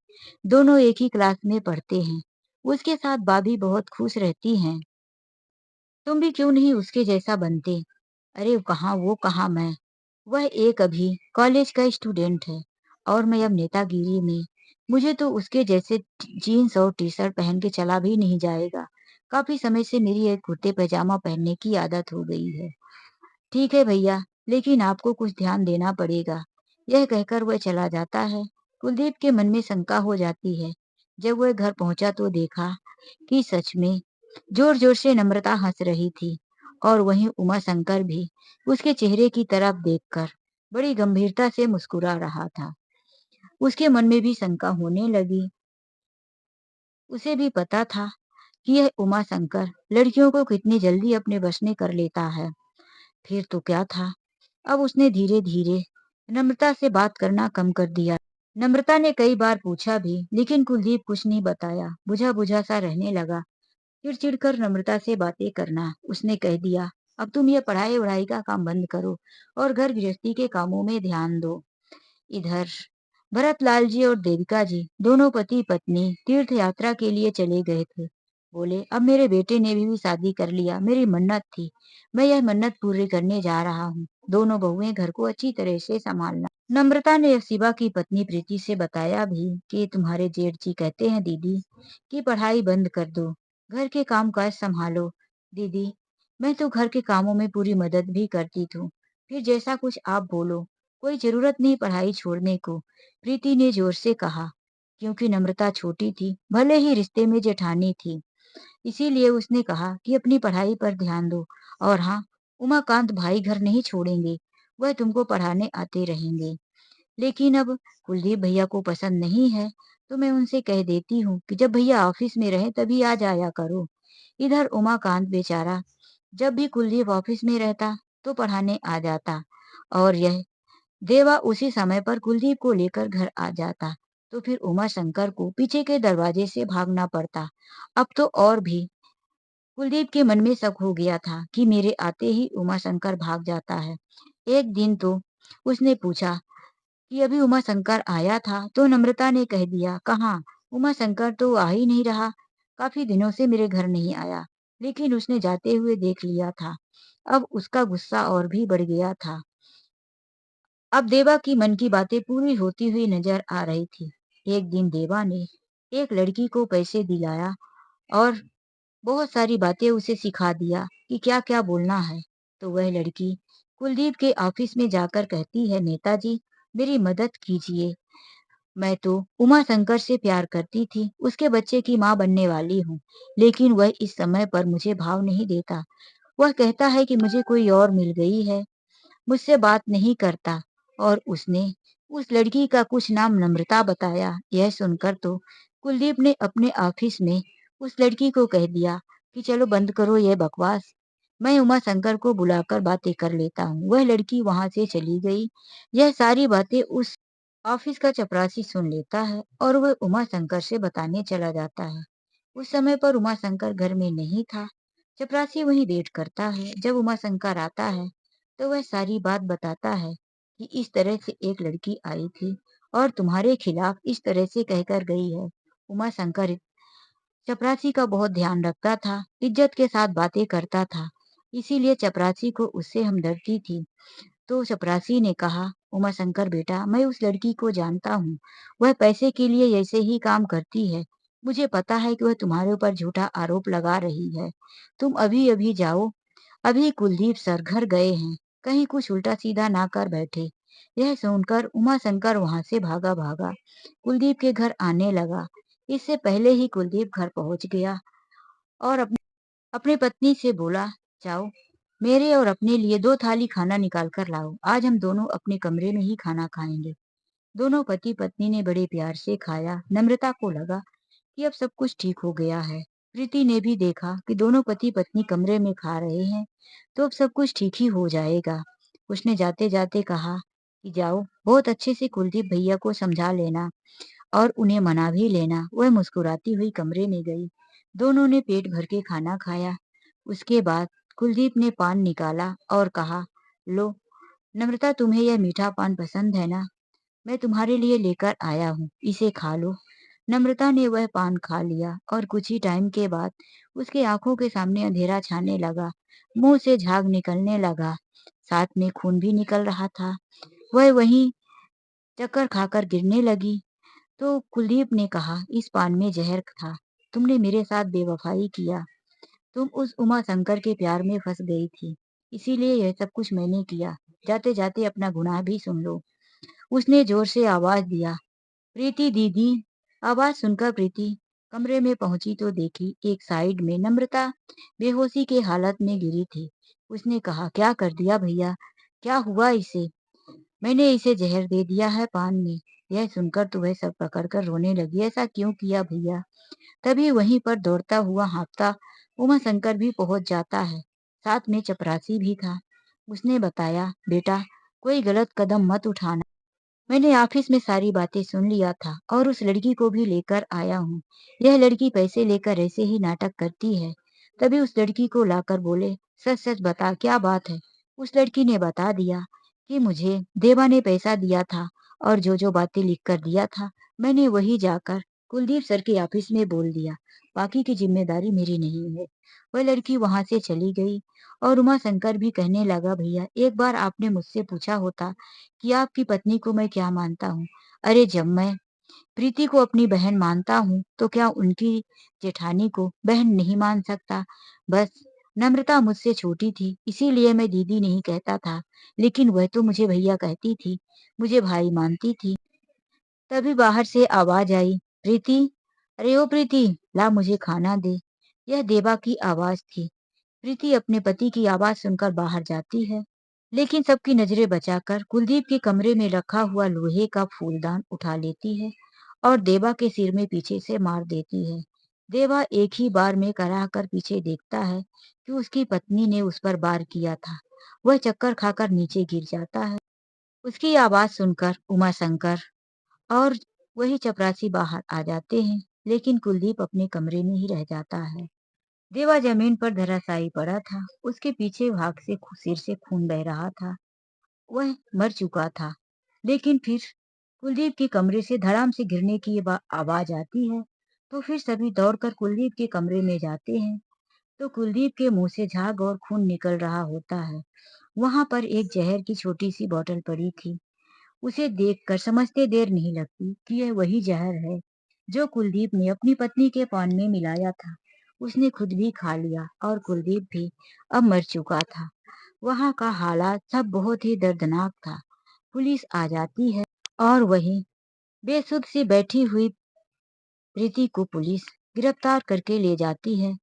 दोनों एक ही क्लास में पढ़ते हैं। उसके साथ भाभी बहुत खुश रहती हैं। तुम भी क्यों नहीं उसके जैसा बनते? अरे कहाँ वो, कहाँ मैं। वह एक अभी कॉलेज का स्टूडेंट है और मैं अब नेतागिरी में। मुझे तो उसके जैसे जीन्स और टी शर्ट पहन के चला भी नहीं जाएगा। काफी समय से मेरी एक कुर्ते पैजामा पहनने की आदत हो गई है। ठीक है भैया, लेकिन आपको कुछ ध्यान देना पड़ेगा। यह कहकर वह चला जाता है। कुलदीप के मन में शंका हो जाती है। जब वह घर पहुंचा तो देखा कि सच में जोर जोर से नम्रता हंस रही थी और वहीं उमा शंकर भी उसके चेहरे की तरफ देखकर बड़ी गंभीरता से मुस्कुरा रहा था। उसके मन में भी शंका होने लगी। उसे भी पता था कि यह उमा शंकर लड़कियों को कितनी जल्दी अपने वश में कर लेता है। फिर तो क्या था, अब उसने धीरे धीरे नम्रता से बात करना कम कर दिया। नम्रता ने कई बार पूछा भी, लेकिन कुलदीप कुछ नहीं बताया, बुझा बुझा सा रहने लगा। चिड़चिड़ कर नम्रता से बातें करना उसने कह दिया, अब तुम ये पढ़ाई वढ़ाई का काम बंद करो और घर गृहस्थी के कामों में ध्यान दो। इधर भरतलाल जी और देविका जी दोनों पति पत्नी तीर्थ यात्रा के लिए चले गए थे। बोले, अब मेरे बेटे ने भी शादी कर लिया, मेरी मन्नत थी, मैं यह मन्नत पूरी करने जा रहा हूँ। दोनों बहुएं घर को अच्छी तरह से संभालना। नम्रता ने शिवा की पत्नी प्रीति से बताया भी कि तुम्हारे जेठ जी कहते हैं दीदी कि पढ़ाई बंद कर दो, घर के काम काज संभालो। दीदी, मैं तो घर के कामों में पूरी मदद भी करती थी, फिर जैसा कुछ आप बोलो, कोई जरूरत नहीं पढ़ाई छोड़ने को। प्रीति ने जोर से कहा, क्योंकि नम्रता छोटी थी, भले ही रिश्ते में जेठानी थी, इसीलिए उसने कहा कि अपनी पढ़ाई पर ध्यान दो। और हाँ, उमाकांत भाई घर नहीं छोड़ेंगे, वह तुमको पढ़ाने आते रहेंगे। लेकिन अब कुलदीप भैया को पसंद नहीं है, तो मैं उनसे कह देती हूँ कि जब भैया ऑफिस में रहे तभी आ जाया करो। इधर उमाकांत बेचारा जब भी कुलदीप ऑफिस में रहता तो पढ़ाने आ जाता और यह देवा उसी समय पर कुलदीप को लेकर घर आ जाता, तो फिर उमा शंकर को पीछे के दरवाजे से भागना पड़ता। अब तो और भी कुलदीप के मन में शक हो गया था कि मेरे आते ही उमा शंकर भाग जाता है। एक दिन तो उसने पूछा कि अभी उमा शंकर आया था, तो नम्रता ने कह दिया, कहाँ, उमा शंकर तो आ ही नहीं रहा, काफी दिनों से मेरे घर नहीं आया। लेकिन उसने जाते हुए देख लिया था। अब उसका गुस्सा और भी बढ़ गया था। अब देवा की मन की बातें पूरी होती हुई नजर आ रही थी। एक दिन देवा ने एक लड़की को पैसे दिलाया और बहुत सारी बातें उसे सिखा दिया कि क्या क्या बोलना है। तो वह लड़की कुलदीप के ऑफिस में जाकर कहती है, नेताजी मेरी मदद कीजिए, मैं तो उमा शंकर से प्यार करती थी, उसके बच्चे की माँ बनने वाली हूँ, लेकिन वह इस समय पर मुझे भाव नहीं देता। वह कहता है कि मुझे कोई और मिल गई है, मुझसे बात नहीं करता। और उसने उस लड़की का कुछ नाम नम्रता बताया। यह सुनकर तो कुलदीप ने अपने ऑफिस में उस लड़की को कह दिया कि चलो बंद करो ये बकवास, मैं उमा शंकर को बुलाकर बातें कर लेता हूँ। वह लड़की वहां से चली गई। यह सारी बातें उस ऑफिस का चपरासी सुन लेता है और वह उमा शंकर से बताने चला जाता है। उस समय पर उमा शंकर घर में नहीं था। चपरासी वहीं वेट करता है। जब उमा शंकर आता है तो वह सारी बात बताता है कि इस तरह से एक लड़की आई थी और तुम्हारे खिलाफ इस तरह से कहकर गई है। उमा शंकर चपरासी का बहुत ध्यान रखता था, इज्जत के साथ बातें करता था, इसीलिए चपरासी को उससे हमदर्दी थी। तो चपरासी ने कहा, उमा शंकर बेटा, मैं उस लड़की को जानता हूँ, वह पैसे के लिए ऐसे ही काम करती है। मुझे पता है कि वह तुम्हारे ऊपर झूठा आरोप लगा रही है। तुम अभी अभी जाओ, अभी कुलदीप सर घर गए हैं, कहीं कुछ उल्टा सीधा ना कर बैठे। यह सुनकर उमा शंकर वहां से भागा भागा कुलदीप के घर आने लगा। इससे पहले ही कुलदीप घर पहुंच गया और अपनी पत्नी से बोला, जाओ मेरे और अपने लिए 2 थाली खाना निकाल कर लाओ। आज हम दोनों अपने कमरे में ही खाना खाएंगे। दोनों पति पत्नी ने बड़े प्यार से खाया। नम्रता को लगा कि अब सब कुछ ठीक हो गया है। प्रीति ने भी देखा कि दोनों पति पत्नी कमरे में खा रहे हैं, तो अब सब कुछ ठीक ही हो जाएगा। उसने जाते जाते कहा कि जाओ बहुत अच्छे से कुलदीप भैया को समझा लेना और उन्हें मना भी लेना। वह मुस्कुराती हुई कमरे में गई। दोनों ने पेट भर के खाना खाया। उसके बाद कुलदीप ने पान निकाला और कहा, लो नम्रता, तुम्हें यह मीठा पान पसंद है ना? मैं तुम्हारे लिए लेकर आया हूँ, इसे खा लो। नम्रता ने वह पान खा लिया और कुछ ही टाइम के बाद उसके आंखों के सामने अंधेरा छाने लगा, मुंह से झाग निकलने लगा, साथ में खून भी निकल रहा था। वह वहीं चक्कर खाकर गिरने लगी। तो कुलदीप ने कहा, इस पान में जहर था। तुमने मेरे साथ बेवफाई किया। तुम उस उमा शंकर के प्यार में फंस गई थी, इसीलिए यह सब कुछ मैंने किया। जाते जाते अपना गुनाह भी सुन लो। उसने जोर से आवाज दिया, प्रीति दीदी। आवाज सुनकर प्रीति कमरे में पहुंची तो देखी एक साइड में नम्रता बेहोशी के हालत में गिरी थी। उसने कहा, क्या कर दिया भैया? क्या हुआ इसे? मैंने इसे जहर दे दिया है पान में। यह सुनकर तो वह सब पकड़कर रोने लगी। ऐसा क्यों किया भैया? तभी वहीं पर दौड़ता हुआ हाँफता उमा शंकर भी पहुंच जाता है। साथ में चपरासी भी था। उसने बताया, बेटा कोई गलत कदम मत उठाना। मैंने ऑफिस में सारी बातें सुन लिया था और उस लड़की को भी लेकर आया हूँ। यह लड़की पैसे लेकर ऐसे ही नाटक करती है। तभी उस लड़की को लाकर बोले, सच सच बता क्या बात है? उस लड़की ने बता दिया कि मुझे देवा ने पैसा दिया था और जो जो बातें लिख कर दिया था मैंने वही जाकर कुलदीप सर के ऑफिस में बोल दिया। बाकी की जिम्मेदारी मेरी नहीं है। वह लड़की वहां से चली गई और उमा शंकर भी कहने लगा, भैया एक बार आपने मुझसे पूछा होता कि आपकी पत्नी को मैं क्या मानता हूँ। अरे जब मैं प्रीति को अपनी बहन मानता हूँ तो क्या उनकी जेठानी को बहन नहीं मान सकता? बस नम्रता मुझसे छोटी थी इसीलिए मैं दीदी नहीं कहता था, लेकिन वह तो मुझे भैया कहती थी, मुझे भाई मानती थी। तभी बाहर से आवाज आई, प्रीति, अरे ओ प्रीति, ला मुझे खाना दे। यह देवा की आवाज थी। प्रीति अपने पति की आवाज सुनकर बाहर जाती है, लेकिन सबकी नजरें बचाकर कुलदीप के कमरे में रखा हुआ लोहे का फूलदान उठा लेती है और देवा के सिर में पीछे से मार देती है। देवा एक ही बार में कराह कर पीछे देखता है कि उसकी पत्नी ने उस पर वार किया था। वह चक्कर खाकर नीचे गिर जाता है। उसकी आवाज सुनकर उमा शंकर और वही चपरासी बाहर आ जाते हैं, लेकिन कुलदीप अपने कमरे में ही रह जाता है। देवा जमीन पर धराशायी पड़ा था। उसके पीछे भाग से सिर से खून बह रहा था। वह मर चुका था। लेकिन फिर कुलदीप के कमरे से धड़ाम से गिरने की आवाज आती है। तो फिर सभी दौड़कर कुलदीप के कमरे में जाते हैं। तो कुलदीप के मुंह से झाग और खून निकल रहा होता है। वहां पर एक जहर की छोटी सी बोतल पड़ी थी। उसे देखकर समझते देर नहीं लगती कि यह वही जहर है जो कुलदीप ने अपनी पत्नी के पान में मिलाया था। उसने खुद भी खा लिया और कुलदीप भी अब मर चुका था। वहां का हालात सब बहुत ही दर्दनाक था। पुलिस आ जाती है और वही बेसुध सी बैठी हुई प्रीति को पुलिस गिरफ्तार करके ले जाती है।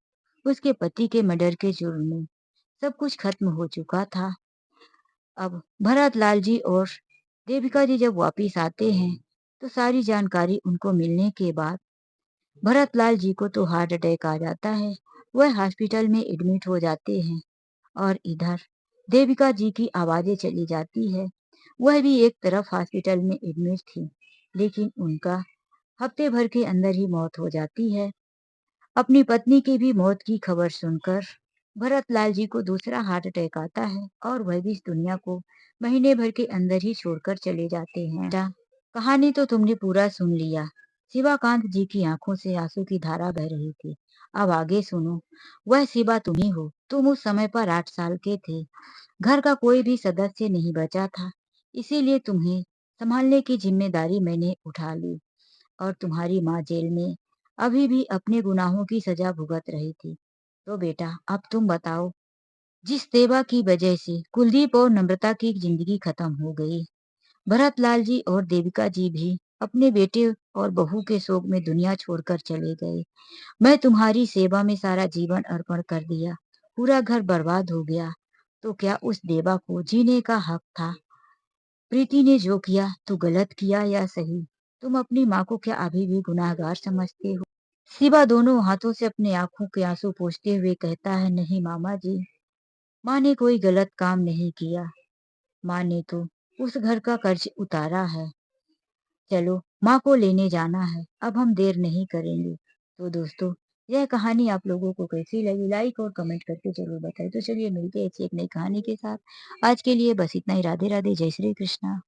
उसके पति के मर्डर के जुर्म में सब कुछ खत्म हो चुका था। अब भरत लाल जी और देविका जी जब वापिस आते हैं तो सारी जानकारी उनको मिलने के बाद भरत लाल जी को तो हार्ट अटैक आ जाता है। वह हॉस्पिटल में एडमिट हो जाते हैं और इधर देविका जी की आवाजें चली जाती है। वह भी एक तरफ हॉस्पिटल में एडमिट थी, लेकिन उनका हफ्ते भर के अंदर ही मौत हो जाती है। अपनी पत्नी की भी मौत की खबर सुनकर भरत लाल जी को दूसरा हार्ट अटैक आता है और वह भी इस दुनिया को महीने भर के अंदर ही छोड़कर चले जाते हैं। कहानी तो तुमने पूरा सुन लिया। शिवाकांत जी की आंखों से आंसू की धारा बह रही थी। अब आगे सुनो। वह शिवा तुम ही हो। तुम उस समय पर 8 साल के थे। घर का कोई भी सदस्य नहीं बचा था, इसीलिए तुम्हें संभालने की जिम्मेदारी मैंने उठा ली और तुम्हारी माँ जेल में अभी भी अपने गुनाहों की सजा भुगत रही थी। तो बेटा अब तुम बताओ, जिस देवा की वजह से कुलदीप और नम्रता की जिंदगी खत्म हो गई, भरत लाल जी और देविका जी भी अपने बेटे और बहू के शोक में दुनिया छोड़कर चले गए। मैं तुम्हारी सेवा में सारा जीवन अर्पण कर दिया, पूरा घर बर्बाद हो गया, तो क्या उस देवा को जीने का हक था? प्रीति ने जो किया तो गलत किया या सही? तुम अपनी माँ को क्या अभी भी गुनाहगार समझते हो? शिवा दोनों हाथों से अपने आंखों के आंसू पोंछते हुए कहता है, नहीं मामा जी, माँ ने कोई गलत काम नहीं किया। माँ ने तो उस घर का कर्ज उतारा है। चलो, माँ को लेने जाना है, अब हम देर नहीं करेंगे। तो दोस्तों, यह कहानी आप लोगों को कैसी लगी? लाइक और कमेंट करके ज़रूर बताएँ। तो चलिए मिलते हैं ऐसी एक नई कहानी के साथ। आज के लिए बस इतना ही। राधे राधे, जय श्री कृष्णा।